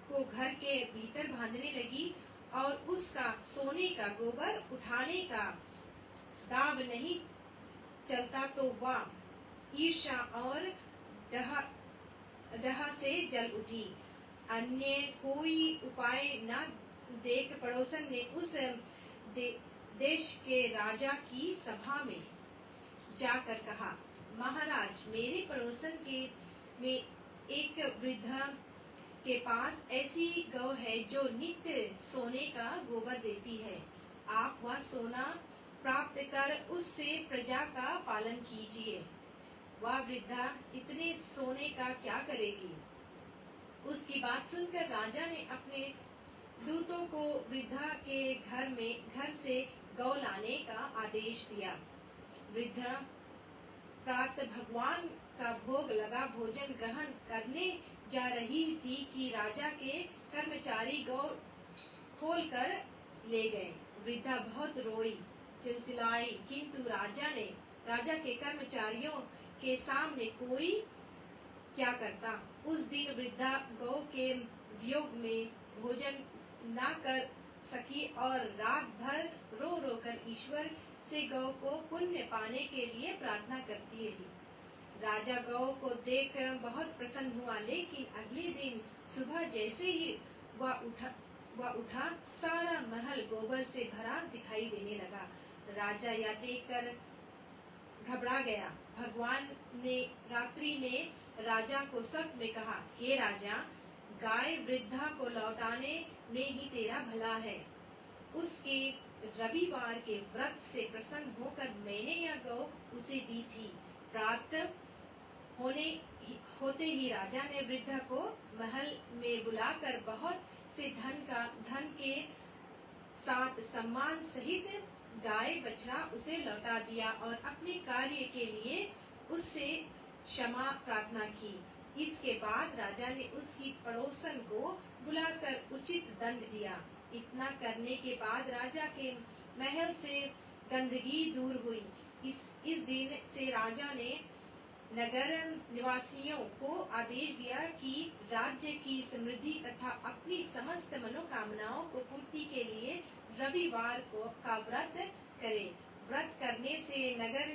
को घर के भीतर बांधने लगी और उसका सोने का गोबर उठाने का दाव नहीं चलता तो वह ईर्ष्या और डहा से जल उठी। अन्य कोई उपाय न देख पड़ोसन ने उस देश के राजा की सभा में जाकर कहा, महाराज, मेरे पड़ोसन में एक वृद्धा के पास ऐसी गौ है जो नित्य सोने का गोबर देती है। आप वह सोना प्राप्त कर उससे प्रजा का पालन कीजिए। वह वृद्धा इतने सोने का क्या करेगी? उसकी बात सुनकर राजा ने अपने दूतों को वृद्धा के घर से गौ लाने का आदेश दिया। वृद्धा प्रातः भगवान का भोग लगा भोजन ग्रहण करने जा रही थी कि राजा के कर्मचारी गौ खोल कर ले गए। वृद्धा बहुत रोई, चिल्चिलाई, किंतु राजा के कर्मचारियों के सामने कोई क्या करता। उस दिन वृद्धा गौ के वियोग में भोजन न कर सकी और रात भर रो रो कर ईश्वर से गौ को पुण्य पाने के लिए प्रार्थना करती रही। राजा गौ को देख बहुत प्रसन्न हुआ, लेकिन अगले दिन सुबह जैसे ही वह उठा सारा महल गोबर से भरा दिखाई देने लगा। राजा यह देखकर घबरा गया। भगवान ने रात्रि में राजा को स्वप्न में कहा, हे राजा, गाय वृद्धा को लौटाने में ही तेरा भला है। उसके रविवार के व्रत से प्रसन्न होकर मैंने यह गौ उसे दी थी। प्रातः होते ही राजा ने वृद्धा को महल में बुलाकर बहुत से धन के साथ सम्मान सहित गाय बछड़ा उसे लौटा दिया और अपने कार्य के लिए उससे क्षमा प्रार्थना की। इसके बाद राजा ने उसकी पड़ोसन को बुलाकर उचित दंड दिया। इतना करने के बाद राजा के महल से गंदगी दूर हुई। इस दिन से राजा ने नगर निवासियों को आदेश दिया कि राज्य की समृद्धि तथा अपनी समस्त मनोकामनाओं को पूर्ति के लिए रविवार का व्रत करे। व्रत करने से नगर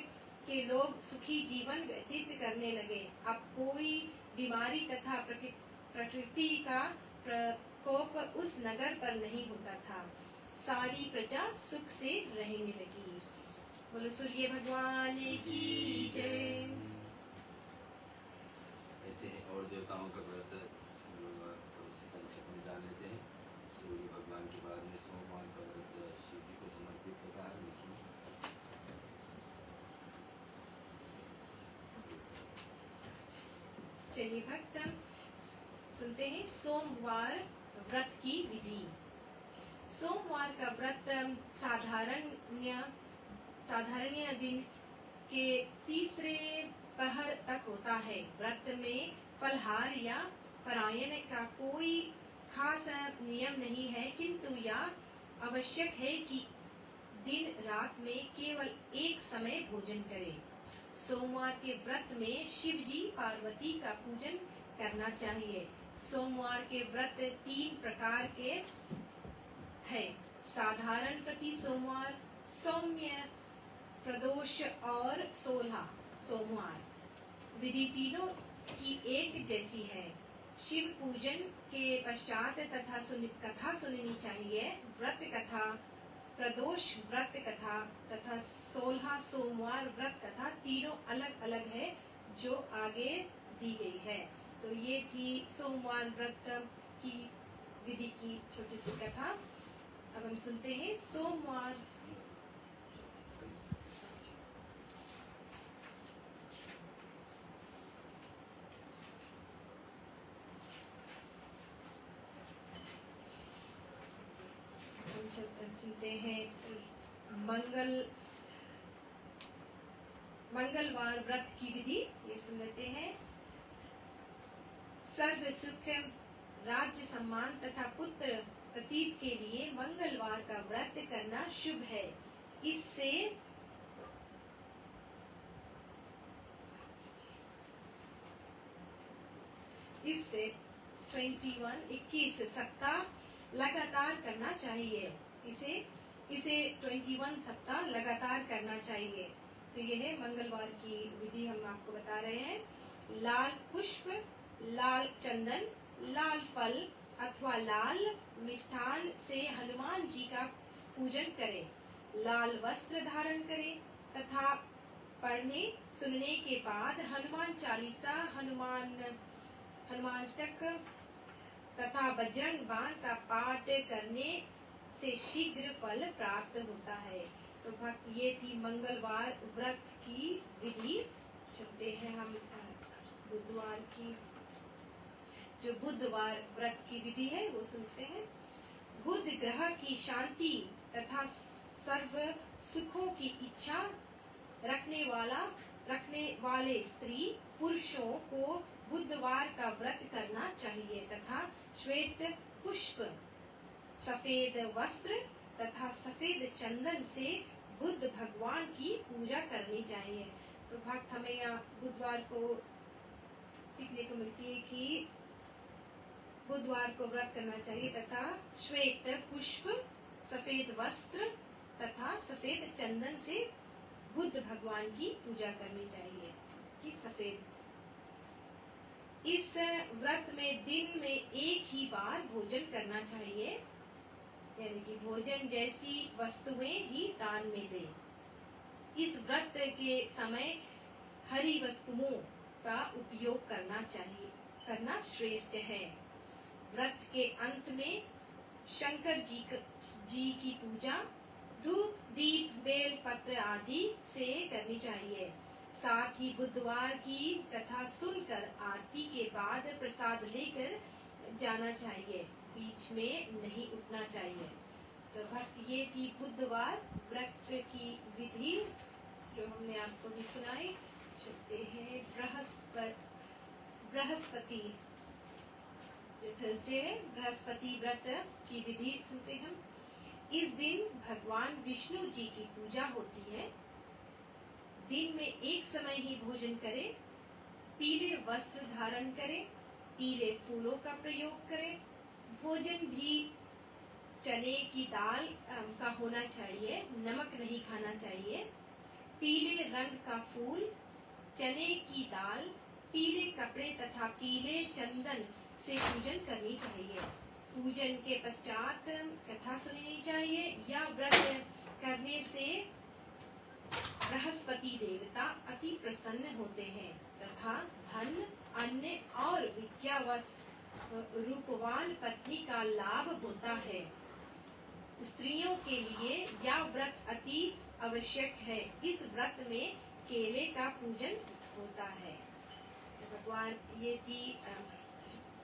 के लोग सुखी जीवन व्यतीत करने लगे। अब कोई बीमारी तथा प्रकृति का प्रकोप उस नगर पर नहीं होता था। सारी प्रजा सुख से रहने लगी। बोलो सूर्य भगवान की जय। ऐसे और देवताओं का व्रत हम लोग थोड़ी सी संक्षेप में जान लेते हैं। सूर्य भगवान के बाद में सोमवार का व्रत शिव जी को समर्पित होता है। लेकिन चलिए भक्त सुनते हैं सोमवार व्रत की विधि। सोमवार का व्रत साधारण दिन के तीसरे पहर तक होता है। व्रत में फलहार या परायण का कोई खास नियम नहीं है, किंतु यह आवश्यक है कि दिन रात में केवल एक समय भोजन करें। सोमवार के व्रत में शिव जी पार्वती का पूजन करना चाहिए। सोमवार के व्रत 3 प्रकार के हैं: साधारण प्रति सोमवार, सौम्य, प्रदोष और 16 सोमवार। विधि तीनों की एक जैसी है। शिव पूजन के पश्चात कथा सुननी चाहिए। व्रत कथा, प्रदोष व्रत कथा तथा 16 सोमवार व्रत कथा तीनों अलग अलग है, जो आगे दी गई है। तो ये थी सोमवार व्रत की विधि की छोटी सी कथा। अब हम सुनते हैं सोमवार। सुनते हैं मंगलवार व्रत की विधि। ये सुन लेते हैं। सर्व सुख, राज्य सम्मान तथा पुत्र प्रतीत के लिए मंगलवार का व्रत करना शुभ है। इससे इससे 21 सप्ताह लगातार करना चाहिए। इसे 21 सप्ताह लगातार करना चाहिए। तो यह है मंगलवार की विधि हम आपको बता रहे हैं। लाल पुष्प, लाल चंदन, लाल फल अथवा लाल मिष्ठान से हनुमान जी का पूजन करें। लाल वस्त्र धारण करें तथा पढ़ने सुनने के बाद हनुमान चालीसा, हनुमाष्टक तथा बजरंग बाण का पाठ करने से शीघ्र फल प्राप्त होता है। तो भक्त ये थी मंगलवार व्रत की विधि। चलते हैं हम बुधवार की, जो बुधवार व्रत की विधि है वो सुनते हैं। बुध ग्रह की शांति तथा सर्व सुखों की इच्छा रखने वाले स्त्री पुरुषों को बुधवार का व्रत करना चाहिए तथा श्वेत पुष्प, सफेद वस्त्र तथा सफेद चंदन से बुद्ध भगवान की पूजा करनी चाहिए। तो भक्त हमें यहाँ बुधवार को सीखने को मिलती है कि बुधवार को व्रत करना चाहिए तथा श्वेत पुष्प, सफेद वस्त्र तथा सफेद चंदन से बुद्ध भगवान की पूजा करनी चाहिए। कि सफेद, इस व्रत में दिन में एक ही बार भोजन करना चाहिए, यानी कि भोजन जैसी वस्तुएं ही दान में दे। इस व्रत के समय हरी वस्तुओं का उपयोग करना श्रेष्ठ है। व्रत के अंत में शंकर जी की पूजा धूप, दीप, बेल पत्र आदि से करनी चाहिए। साथ ही बुधवार की कथा सुनकर आरती के बाद प्रसाद लेकर जाना चाहिए। बीच में नहीं उठना चाहिए। तो भक्त ये थी बुधवार व्रत की विधि जो हमने आपको भी सुनाई। चलते हैं बृहस्पति जो थर्सडे है, बृहस्पति व्रत की विधि सुनते हम। इस दिन भगवान विष्णु जी की पूजा होती है। दिन में एक समय ही भोजन करें, पीले वस्त्र धारण करें, पीले फूलों का प्रयोग करें। भोजन भी चने की दाल का होना चाहिए, नमक नहीं खाना चाहिए। पीले रंग का फूल, चने की दाल, पीले कपड़े तथा पीले चंदन से पूजन करनी चाहिए। पूजन के पश्चात कथा सुननी चाहिए। या व्रत करने से बृहस्पति देवता अति प्रसन्न होते हैं तथा धन, अन्न और विद्यावश रूपवान पत्नी का लाभ होता है। स्त्रियों के लिए यह व्रत अति आवश्यक है। इस व्रत में केले का पूजन होता है। तो भगवान ये थी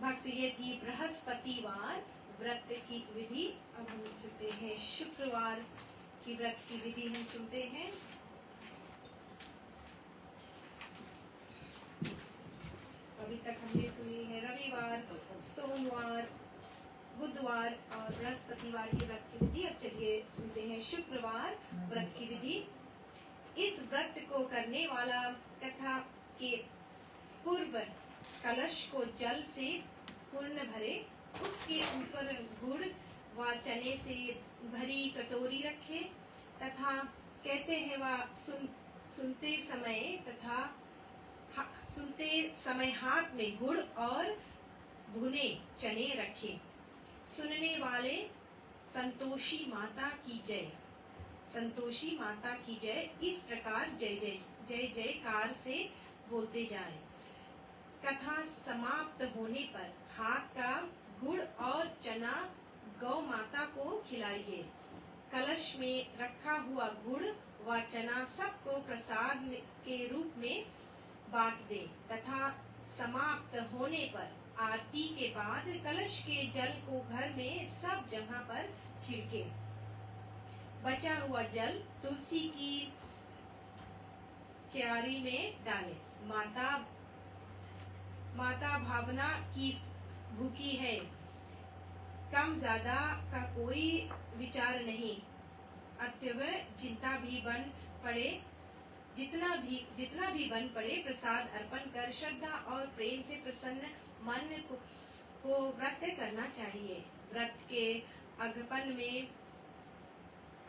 भक्त ये थी बृहस्पतिवार व्रत की विधि। अब हम सुनते हैं शुक्रवार की व्रत की विधि हम सुनते हैं। अभी तक हमने सुनी है रविवार, सोमवार, बुधवार और बृहस्पतिवार की व्रत की विधि। अब चलिए सुनते हैं शुक्रवार व्रत की विधि। इस व्रत को करने वाला कथा के पूर्व कलश को जल से पूर्ण भरे, उसके ऊपर गुड़ व चने से भरी कटोरी रखे तथा कहते हैं वह सुनते समय हाथ में गुड़ और भुने चने रखे। सुनने वाले संतोषी माता की जय, संतोषी माता की जय इस प्रकार जय जय जय जयकार से बोलते जाएं। कथा समाप्त होने पर हाथ का गुड़ और चना गौ माता को खिलाइए। कलश में रखा हुआ गुड़ व चना सबको प्रसाद के रूप में बांट दे तथा समाप्त होने पर आरती के बाद कलश के जल को घर में सब जगह पर छिड़के। बचा हुआ जल तुलसी की क्यारी में डाले। माता भावना की भूखी है, कम ज्यादा का कोई विचार नहीं। अतएव चिंता भी बन पड़े, जितना भी बन पड़े प्रसाद अर्पण कर श्रद्धा और प्रेम से प्रसन्न मन को व्रत करना चाहिए। व्रत के अगपन में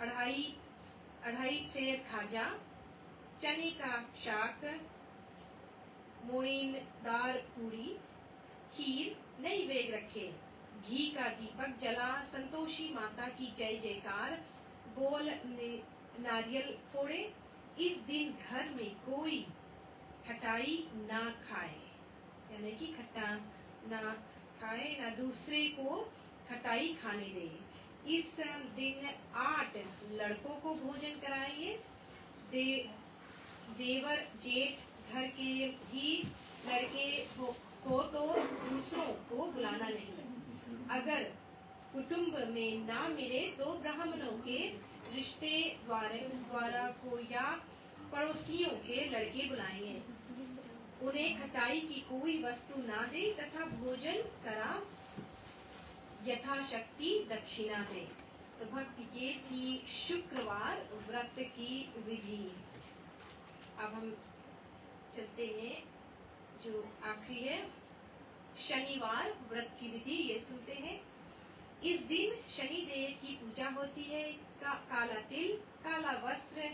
अढ़ाई सेर खाजा, चने का शाक, मोइनदार पूरी, खीर नैवेद्य रखे। घी का दीपक जला संतोषी माता की जय जयकार बोल नारियल फोड़े। इस दिन घर में कोई खटाई ना खाए, यानी कि खट्टा ना खाए, ना दूसरे को खटाई खाने दे। इस दिन 8 लड़कों को भोजन कराइए। देवर जेठ घर के ही लड़के हो तो दूसरों को बुलाना नहीं। अगर कुटुंब में ना मिले तो ब्राह्मणों के रिश्तेदार को या पड़ोसियों के लड़के बुलाएंगे। उन्हें खटाई की कोई वस्तु ना दे तथा भोजन करा यथाशक्ति दक्षिणा दे। तो भक्त ये थी शुक्रवार व्रत की विधि। अब हम चलते हैं जो आखिरी है शनिवार व्रत की विधि, ये सुनते हैं। इस दिन शनि देव की पूजा होती है। काला तिल, काला वस्त्र,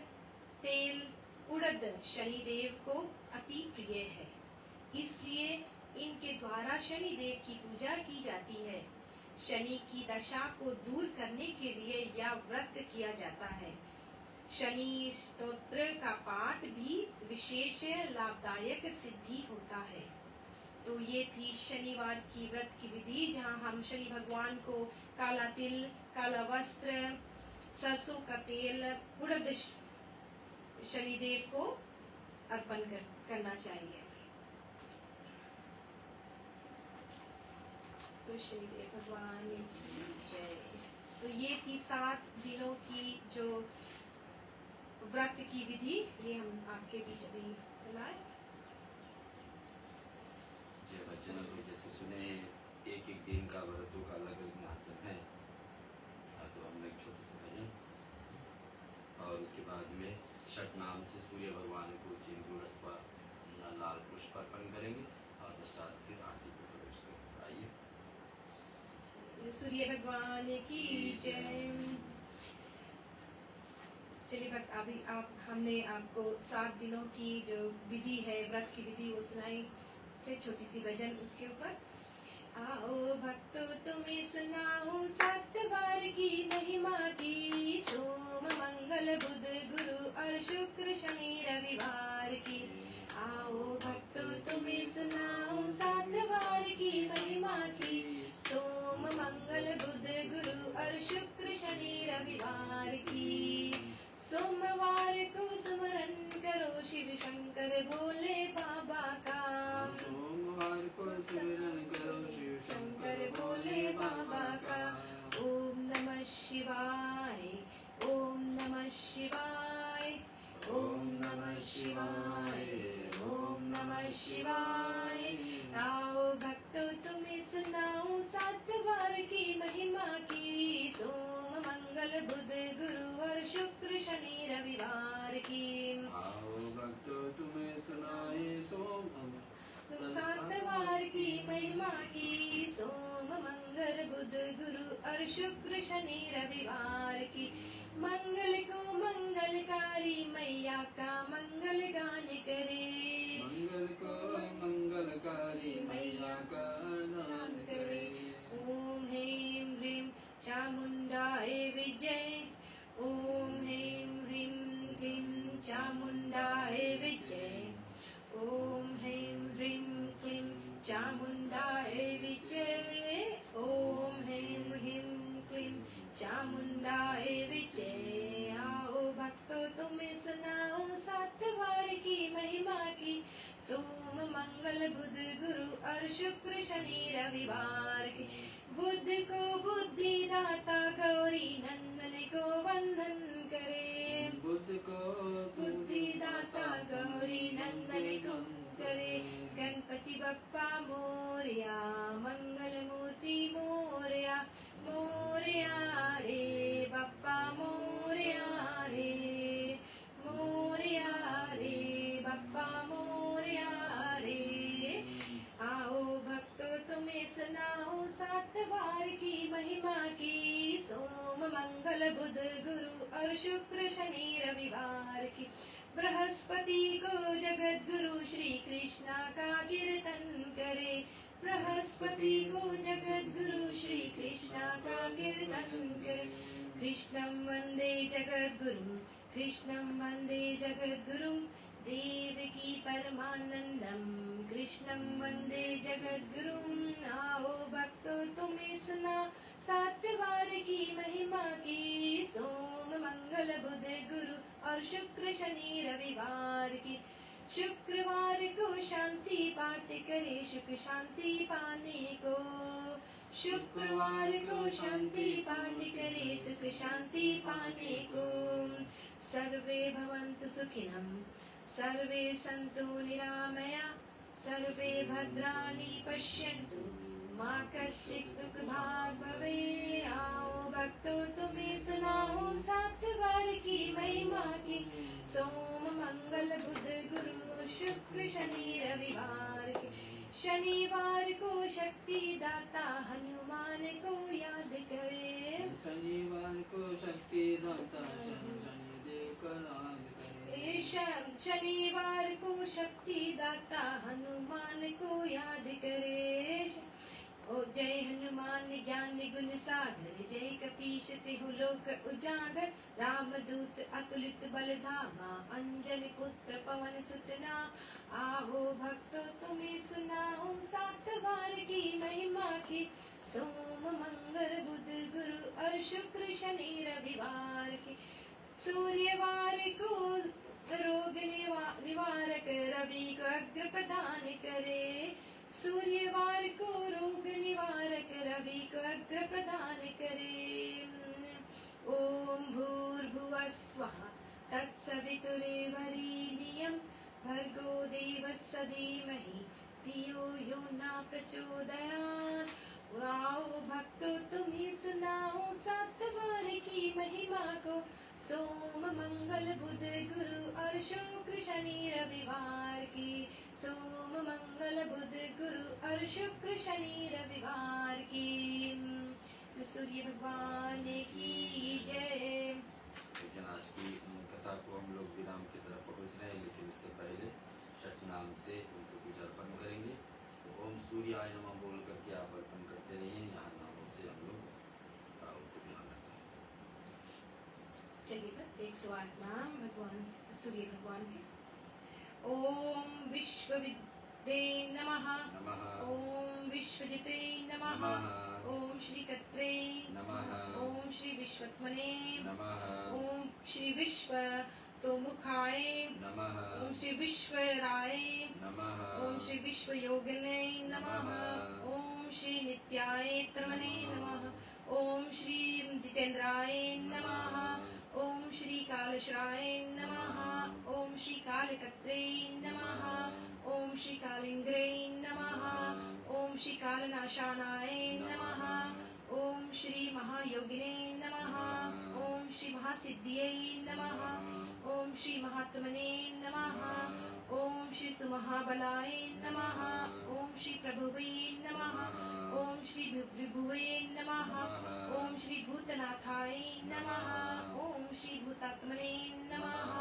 तेल, उड़द शनि देव को अति प्रिय है, इसलिए इनके द्वारा शनि देव की पूजा की जाती है। शनि की दशा को दूर करने के लिए यह व्रत किया जाता है। शनि स्तोत्र का पाठ भी विशेष लाभदायक सिद्धि होता है। तो ये थी शनिवार की व्रत की विधि, जहाँ हम शनि भगवान को काला तिल, काला वस्त्र, सरसों का तेल, उड़द शनिदेव को अर्पण करना चाहिए। को शनिदेव भगवान की जय। तो ये थी 7 दिनों की जो व्रत की विधि, ये हम आपके बीच अभी चलाए। जय बच्चन अभी जैसे सुने एक एक दिन का व्रतों का अलग अलग महत्व है। तो हम एक छोटे से भजन और उसके बाद में शत नाम से सूर्य भगवान को सिंदूर अथवा लाल पुष्प अर्पण करेंगे और पश्चात फिर आरती को प्रवेश करेंगे। आइए। सूर्य भगवान की जय। चलिए भक्त, अभी हमने आपको 7 दिनों की जो विधि है, व्रत की विधि, वो सुनाई। छोटी सी भजन उसके ऊपर। आओ भक्तों तुम्हें सुनाऊं 7 बार की महिमा की, सोम मंगल बुध गुरु और शुक्र शनि रविवार की। आओ भक्तों तुम्हें सुनाऊं 7 बार की महिमा की, सोम मंगल बुध गुरु और शुक्र शनि रविवार की। सोमवार को स्मरण करो शिव शंकर भोले बाबा का, सोमवार को स्मरण करो शिव शंकर भोले बाबा का। ओम नमः शिवाय, ओम नमः शिवाय, ओम नमः शिवाय, ओम नमः शिवाय। आओ भक्तों तुम्हें सुनाऊं 7 बार की महिमा की, सोम मंगल बुध गुरु और शुक्र शनि रविवार की। आओ भक्तों तुम्हें सुनाए सोम 7 बार की महिमा की, सोम मंगल बुध गुरु और शुक्र शनि रविवार की। मंगल को मंगलकारी मैया का मंगल गान करे, मंगल को मंगलकारी मैया का नाम करे। ओम ह्रीं ह्रीं चामुंडाय विजय, ओम ह्रीं ह्रीं क्लीं चामुंडाय विजय, ओम ह्रीं ह्रीं क्लीं चामुंडाय विजय, ओम ह्रीं ह्रीं क्लीं चामुंडाय विजय। आओ भक्तों तुम्हें सुनाऊं 7 बार की महिमा की, सोम मंगल बुध गुरु और शुक्र शनि रविवार की। बुध को बुद्धि दाता गौरी नंदन को वंदन करे, बुद्ध को बुद्धि दाता गौरी नंदन को करे। गणपति बप्पा मोरया, मंगल मूर्ति मोरया, मोरया रे बप्पा मोरया रे, मोरया रे बप्पा मोरया रे। आओ भक्तों तुम्हें सुनाऊं 7 बार की महिमा की, सोम मंगल बुध गुरु और शुक्र शनि रविवार की। बृहस्पति को जगत गुरु श्री कृष्णा का कीर्तन करे, बृहस्पति को जगत गुरु श्री कृष्णा का कीर्तन करे। कृष्णं वंदे जगत गुरु, कृष्णं वंदे जगत गुरु, देवकी परमानंदम कृष्णं वंदे जगत गुरु। आओ भक्तों तुम्हें सुना 7 बार की महिमा की, सोम मंगल बुध गुरु और शुक्र शनि रविवार की। शुक्रवार को शांति पाठ करे सुख शांति पाने को, शुक्रवार को शांति पाठ करे सुख शांति पाने को। सर्वे भवन्तु सुखिनः, सर्वे सन्तु निरामया, सर्वे भद्राणि पश्यन्तु माँ कश्चित् दुःखभाग् भवेत्। आओ भक्तों तुम्हें सुनाऊं 7 बार की महिमा की, सोम मंगल बुध गुरु शुक्र शनि रविवार की। शनिवार को शक्ति दाता हनुमान को याद करे, शनिवार को शक्ति दाता शनिदेव का याद करे। शनिवार को शक्ति दाता हनुमान को याद करे। ओ जय हनुमान ज्ञान गुण सागर, जय कपीश तिहु लोक उजागर। रामदूत अतुलित बल धामा, अंजनी पुत्र पवन सुतना। आओ भक्तों तुम्हें सुनाऊं 7 बार की महिमा की, सोम मंगल बुध गुरु और शुक्र शनि रविवार की। सूर्यवार को रोग निवारक, रवि को अग्र प्रदान करे। सूर्यवार को रोग निवारक, अग्र प्रदान करे। ओम भूर्भुवः स्वः तत्सवितुर्वरेण्यं भर्गो देवस्य धीमहि धियो यो न प्रचोदयात्। आओ भक्तो तुम ही सुनाओ सातवार की महिमा को। सोम मंगल बुध गुरु और शुक्र शनि रविवार की। सोम मंगल बुध गुरु और शुक्र शनि रविवार की। सूर्य भगवान की जय। लेकिन आज की कथा को हम लोग विराम की तरफ पहुंच रहे हैं, लेकिन उससे पहले छठ नाम से उनको पूजा अर्पण करेंगे। तो ओम सूर्याय नमः बोल करके आप अर्पण करते रहिए। यहाँ नामों से हम लोग उनको ध्यान रखते हैं। चलिए 108 नाम भगवान सूर्य भगवान के। ओम विश्वविद्ये नमः। नमः। ओम विश्वजिते नमः। नमः। ओम श्री कत्रे नमः। ओम श्री विश्वत्मने नमः। ओम श्री विश्व तो मुखाय नमः। ओम श्री विश्वराय नमः। ओम श्री विश्व योगिने नमः। ओम श्री नित्याय त्रमणे नमः। ओम श्री जितेंद्राय नमः। ओम श्री कालश्राय नमः। ओम श्री कालकत्रे नमः। ओम श्री कालिंग्रे नमः। ओम श्री कालनाशानाय नमः। ओम श्री महायोगिने नमः। ओम श्री महासिद्धिये नमः। ओम श्री महात्मने नमः। ओम श्री सुमहाबलाय नमः। ओम श्री प्रभुवे नमः। ओम श्री विभुवे नमः। ओम श्री भूतनाथाय नमः। ओम श्री भूतात्मने नमः।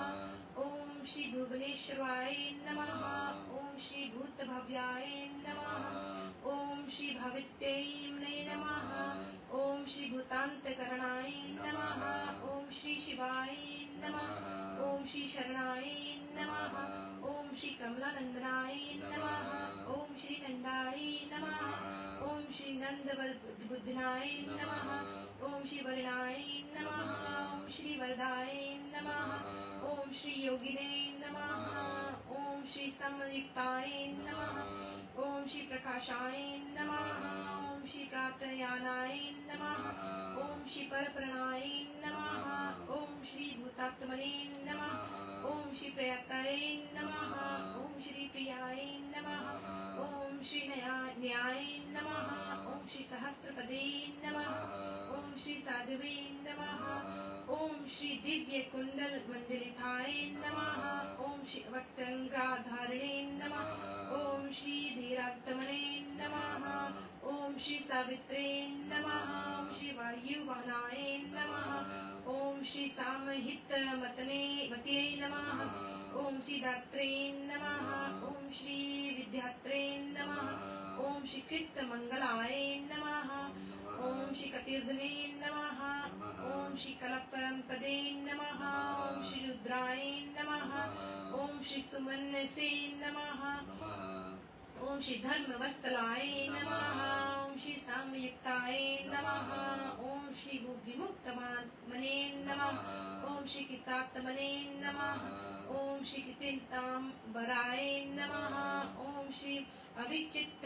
ओम श्री भुवनेश्वराय नमः। ओम श्री भूतभव्याय नमः। ओम श्री भवित्यै नमः। ओम श्री भूतान्तकरणाय नमः। ओम श्री शिवाय नमः। ओम श्री शरणाय नमः। ओम श्री कमलानंदनाय नमः। ओम श्री नंदाय नमः। ओम श्री नंदबुद्धनाय नमः। ओम श्री वरुणाय नमः। ओम श्री वरदाय नमः। ओम श्री योगिने नमः। ओम श्री समयुक्ताय नमः। ओम श्री प्रकाशाय नमः। ओम श्री प्रातयानाय नमः। ओम श्री परप्रणाय नमः। ओम श्री भूतात्मने नमः। ओम श्री प्रयताय नमः। ओम श्री प्रियाय नमः। ओम श्री न्याय नमः। ओम श्री सहस्त्रपदे नमः। ओम श्री साधवे नमः। ओम श्री दिव्य कुंडल मंडलिताय नमः। ओम श्री वक्तंगाधारणे नमः। ओम श्री धीरात्मने नमः। ओम श्री सावित्रे नमः। ओम श्री वायुवाहनाय नमः। ओम श्री सामहित मतये नमः। ओम श्री दात्रे नमः। ओम श्री विद्यात्रे नमः। ओम श्री कृत मंगलाय नमः। ओम श्री कपिर्धने नमः। ओम श्री कलपपदे नमः। ओम श्री रुद्राय नमः। ओम श्री सुमनसे नमः। ओम श्री धर्मवस्तलाय नमः। ओम श्री सामयुक्ताय नमः। ओम श्री विमुक्तमने नमः। ओम श्री कृतात्मने नमः। ओम श्री कृतिन्ताम्बराय नमः। ओम श्री अविचित्त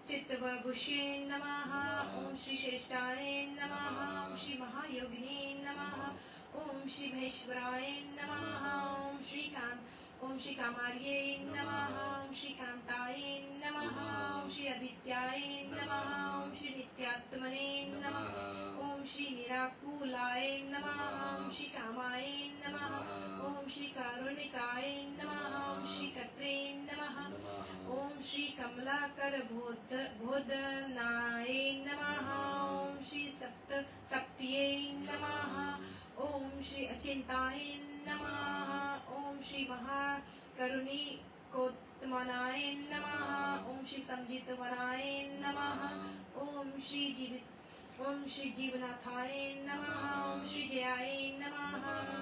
चित्तवभुषे नमः। ओम श्री श्रेष्ठाय नमः। ओम श्री महायोगिने नमः। ओम श्री महेश्वराय नमः। ओम श्री कामार्ये नमः। ओम श्री कांताय नमः। ओम श्री आदित्याय नमः। ओम श्री नित्यात्मने नमः। ओम श्री निराकुलाय नमः। ओम श्री कामाय नमः। ओम श्री कारुणिकाय नमः। ओम श्री कत्रे नमः। ओम श्री कमलाकर बोधनाय नमः। ओम श्री सप्तये नमः। ओम श्री अचिंताय नमः। ओम श्री महाकरुणिकोत्तमनाय नमः। ओम श्री समजितवनाय नमः। ओम श्री जीवनाथाय नमः। ओम श्री जयाय नमः।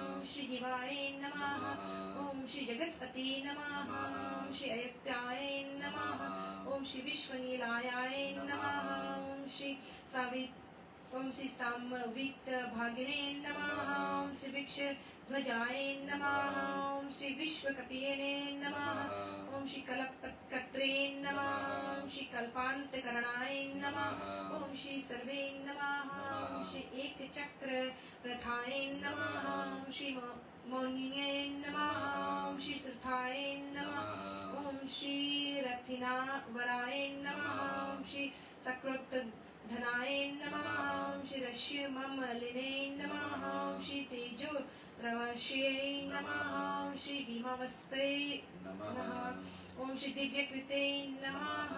ओम श्री जीवाय नमः। ओम श्री जगतपति नमः। ओम श्री अयक्ताय नमः। ओम श्री विश्वनीलायाय नमः। ओम श्री ओम श्री सामवित भागिने नमः। ओम श्री वृक्ष ध्वजाय नमः। ओम श्री विश्व कपिले नमः। ओम श्री कल्पकर्त्रे नमः। ओम श्री कल्पांतकरणाय नमः। ओम श्री सर्वे नमः। ओम श्री एक चक्र प्रथाय नमः। ओम श्री मौनिये नमः। ओम श्री श्रुताय नमः। ओम श्री रथिनावराय नमः। ओम श्री सकृत धनाय नमः। ओम श्री रश्य ममलिने नमः। ओम श्री तेजो प्रवश्ये नमः। ओम श्री भीमावस्त्रे नमः। ओम श्री दिव्यकृते नमः।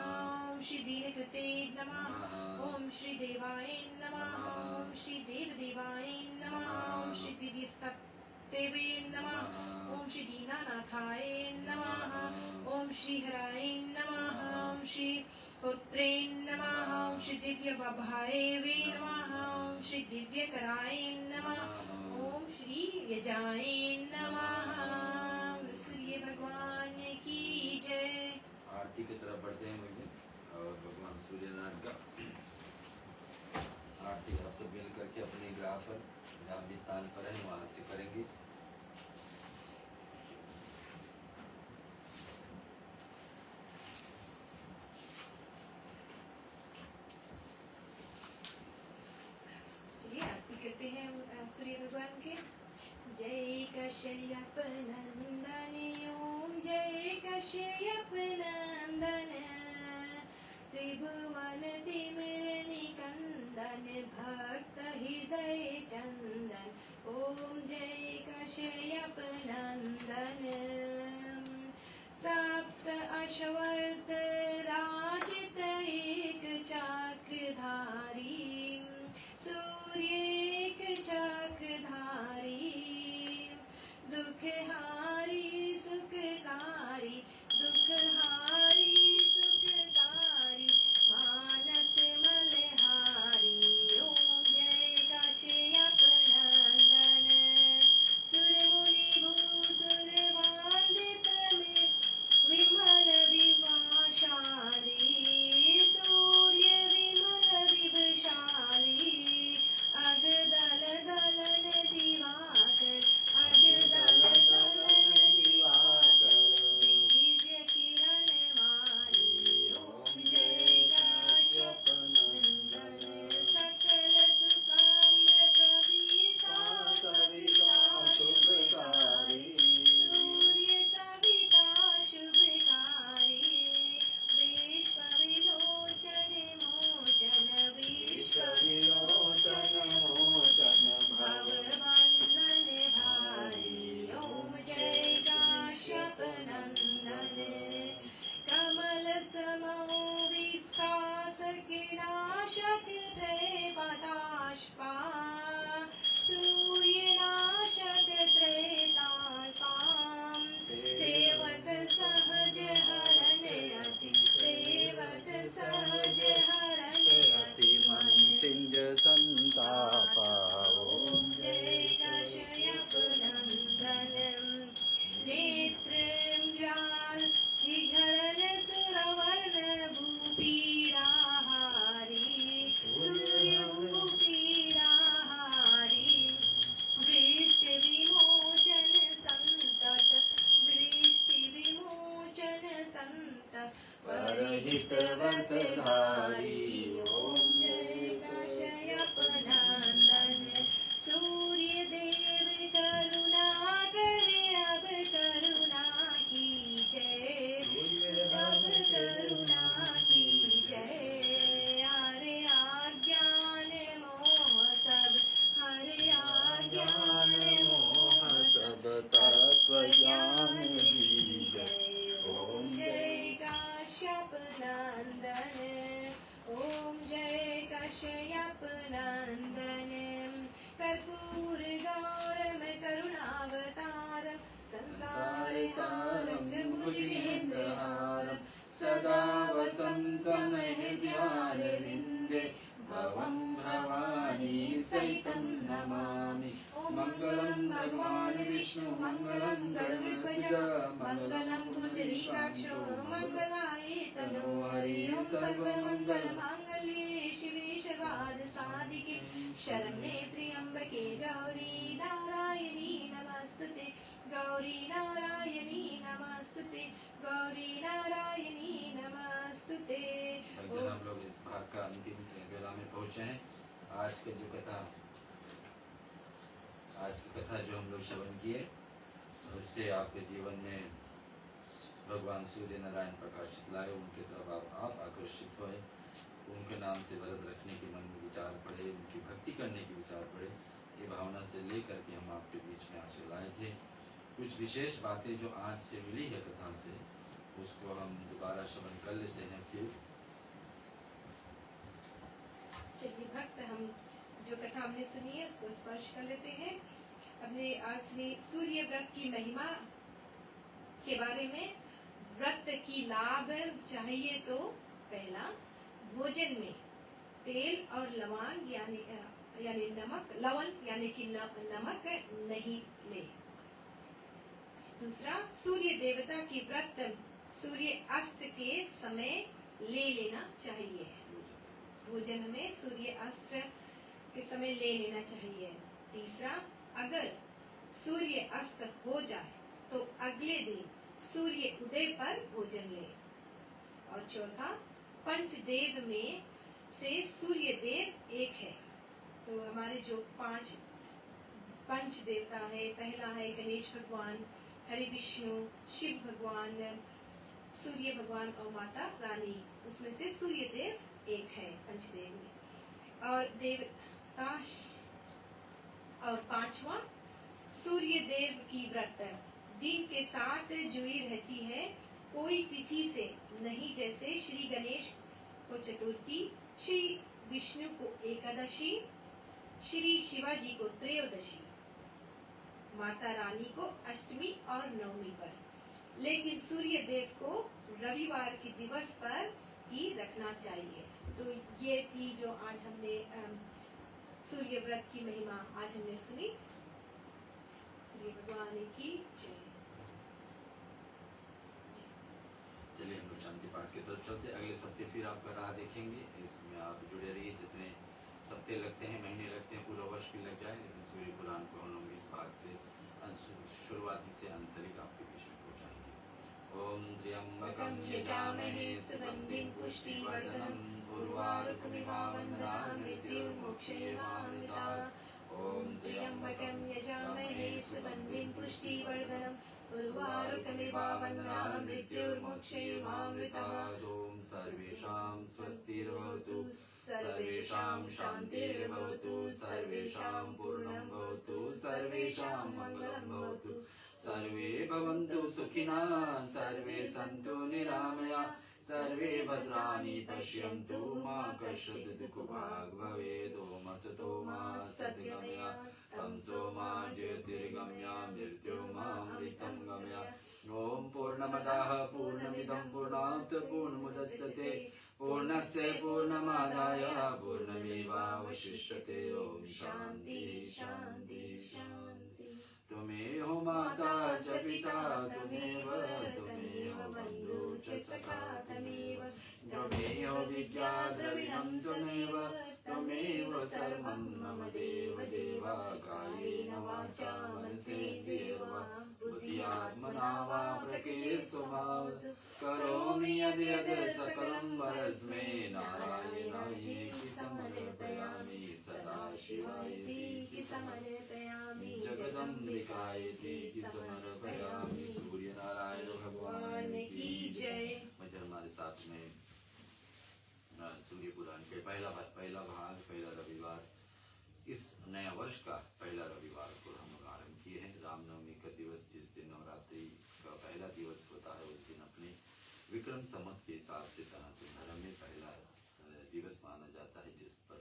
ओम श्री दीनकृते नमः। ओम श्री देवाय नमः। ओम श्री देवदेवाय नमः। ओम श्री दिव्यस्तप्तेवे नमः। ओम श्री दीनानाथाय नमः। ओम श्री हराय नमः। ओम श्री पुत्रे नमः। ओम श्री दिव्य बभाए वे नमः। ओम श्री दिव्य कराय नमः। ओम श्री यजाय नमः। सूर्य भगवान की जय। आरती की तरफ बढ़ते हैं भैया और भगवान सूर्यनारायण का आरती आप सब मिल करके अपने ग्राह पर जहाँ भी स्थान पर है वहाँ से करेंगे। करते हैं सूर्य भगवान के। जय कश्यप नंदन ओम जय कश्यप नंदन त्रिभुवन दिमिर निकंदन भक्त हृदय चंदन ओम जय कश्यप नंदन सप्त अश्वर्त राजित एक चक्रधारी सूर्य चक्रधारी दुखहारी सुखकारी दुखहारी सुखकारी मानस मलहारी ओम जय कश्यप नंदन सुर मुनि भूसुर वंदित में विमल विवाशाली सूर्य विमल विभशाली अग दल दलन दिवाकर अग दल दलन दिवाकर दिव्य किरण माली ओम जय कश्यप नंदन सकल सुकाम्य कविता सविता शुभकारी सूर्य सविता शुभकारी विश्व विलोचन मोचन विश्व विलोचन मोचन भवबंधन भारी ओम जय कश्यप नंदन कमल समो विस्कास किनाशक त्रैपदाश्पा सूर्य नाशक त्रैताल्पाम सेवत सहज हरण अति सेवत सहज हरण अति मन सिंज संतापा ओम जय कश्यप नंदन नेत्रं विघरण सुरवर्ण भूपीडाहारी सूर्य भूपीडाहारी वृष्टि विमोचन संतत वृष्टि विमोचन संतत परहितवत धारी ओम जय कश्यप नंदन सूर्य देव करुणा करे अब करुणा की जय अब करुणा की जय हरे आज्ञान मोह सब हरे आज्ञान मोह सब तत्व ज्ञान दीजय ओम जय कश्यप नंदन ओम जय कश्यप नंदन कर्पूर गौरम करुणावतार संसार सारंग भुजगेन्द्रहार सदा वसन्तं हृदयारविन्दे भवं भवानी सहितं नमामि मंगलम भगवान विष्णु मंगलम गणपति मंगलम पुंडरीकाक्षो मंगलाय तनोहरि सर्वमंगल मांगल्ये शिवे सर्वार्थ साधिके शरण्ये त्र्यंबके गौरी नारायणी नमस्तुते गौरी नारायणी नमस्तुते गौरी नारायणी नमस्तुते। भक्तजन, हम लोग इस भाग का अंतिम वेला में पहुंचे हैं। आज की कथा जो हम लोग श्रवण किए, उससे आपके जीवन में भगवान सूर्य नारायण प्रकाशित लाए, उनके तरफ आप आकर्षित हुए, उनके नाम से व्रत रखने के मन में विचार पड़े, उनकी भक्ति करने के विचार पड़े। ये भावना से लेकर के हम आपके बीच में आज लाए थे। कुछ विशेष बातें जो आज से मिली है कथा से, उसको हम दोबारा श्रवण कर लेते हैं। फिर चलिए भक्त, हम जो कथा हमने सुनी है उसको स्पर्श कर लेते हैं। हमने आज सुनी सूर्य व्रत की महिमा के बारे में। व्रत की लाभ चाहिए तो पहला, भोजन में तेल और लवंग यानी नमक, लवण यानी कि नमक नहीं ले। दूसरा, सूर्य देवता की व्रत सूर्य अस्त के समय ले लेना चाहिए। भोजन हमें सूर्य अस्त के समय ले लेना चाहिए। तीसरा, अगर सूर्य अस्त हो जाए तो अगले दिन सूर्य उदय पर भोजन ले। और चौथा, पंचदेव में से सूर्य देव एक है। तो हमारे जो 5 पंच देवता है, पहला है गणेश भगवान, हरि विष्णु, शिव भगवान, सूर्य भगवान और माता रानी, उसमें से सूर्य देव एक है पंचदेव में। और देवता और 5वां, सूर्य देव की व्रत दिन के साथ जुड़ी रहती है, कोई तिथि से नहीं। जैसे श्री गणेश को चतुर्थी, श्री विष्णु को एकादशी, श्री शिवाजी को त्रयोदशी, माता रानी को अष्टमी और नवमी पर। लेकिन सूर्य देव को रविवार के दिवस पर ही रखना चाहिए। तो ये थी जो आज हमने सूर्य व्रत की महिमा आज हमने सुनी। सूर्य भगवान की जय। चलिए हम लोग शांति पाठ की तरफ चलते। अगले सप्ताह फिर आपका राह देखेंगे। इसमें आप जुड़े रहिए। जितने सप्ताह लगते हैं, महीने लगते हैं, पूरा वर्ष भी लग जाए, लेकिन सूर्य पुराण को हम लोग इस भाग से शुरुआती से अंत तक आपके बीच में पहुंचाएंगे। ओम त्र्यंबकं यजामहे सुगंधिं पुष्टिवर्धनम् उर्वारुकमिव वन्दनान् मृत्युर्मोक्षयेमामृतात्। ओम त्र्यंबकं यजामहे सुगंधिं पुष्टिवर्धनम् उर्वारुकमिव वन्दनान् मृत्युर्मोक्षयेमामृतात्। ओम सर्वेषां स्वस्तिर्भवतु, सर्वेषां शान्तिर्भवतु, सर्वेषां पूर्णं भवतु, सर्वेषां मङ्गलं भवतु, सर्वे भवन्तु सुखिनः, सर्वे सन्तु निरामया, सर्वे भद्राणि पश्यन्तु, मा कश्चित् दुःखभाग् भवेत्। ओम असतो मा सद्गमय, तमसो मा ज्योतिर्गमय, मृत्युर्मामृतं गमय। ओम पूर्णमदः पूर्णमिदं पूर्णात् पूर्णमुदच्यते, पूर्णस्य पूर्णमादाय पूर्णमेवावशिष्यते। ओम शान्ति शान्ति शान्ति। त्वमेव माता च पिता त्वमेव, त्वमेव बन्धु च सखा त्वमेव, त्वमेव विद्या द्रविणं त्वमेव, त्वमेव सर्वं मम देव देव। कायेन वाचा मनसेन्द्रियैर्वा बुद्ध्यात्मना वा प्रकृते स्वभावात् करोमि यद्यत् सकलं परस्मै नारायणायेति समर्पयामि। सदाशिवायेति समर्पयामि, जगदम्बिकायेति समर्पयामि। सूर्य नारायण भगवान की जय। मगर हमारे साथ में सूर्य पुराण के पहला भाग, पहला रविवार, इस नया वर्ष का पहला रविवार को हम लोग आरम्भ किए हैं। रामनवमी का दिवस, जिस दिन नवरात्रि का पहला दिवस होता है, उस दिन अपने विक्रम संवत के हिसाब से सनातन धर्म में पहला दिवस माना जाता है, जिस पर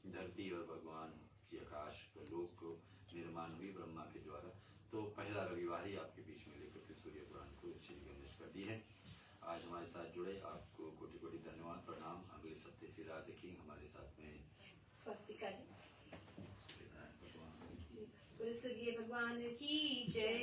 धरती और भगवान की आकाश लोक को निर्माण हुई ब्रह्मा के द्वारा। तो पहला रविवार ही आपके बीच में लेकर के सूर्य पुराण को श्री गणेश कर दी है। आज हमारे साथ जुड़े आपको कोटि कोटि धन्यवाद, प्रणाम। अगले सप्ताह फिर देखेंगे हमारे साथ में स्वस्तिका जी। सूर्य नारायण भगवान की सूर्य भगवान की जय।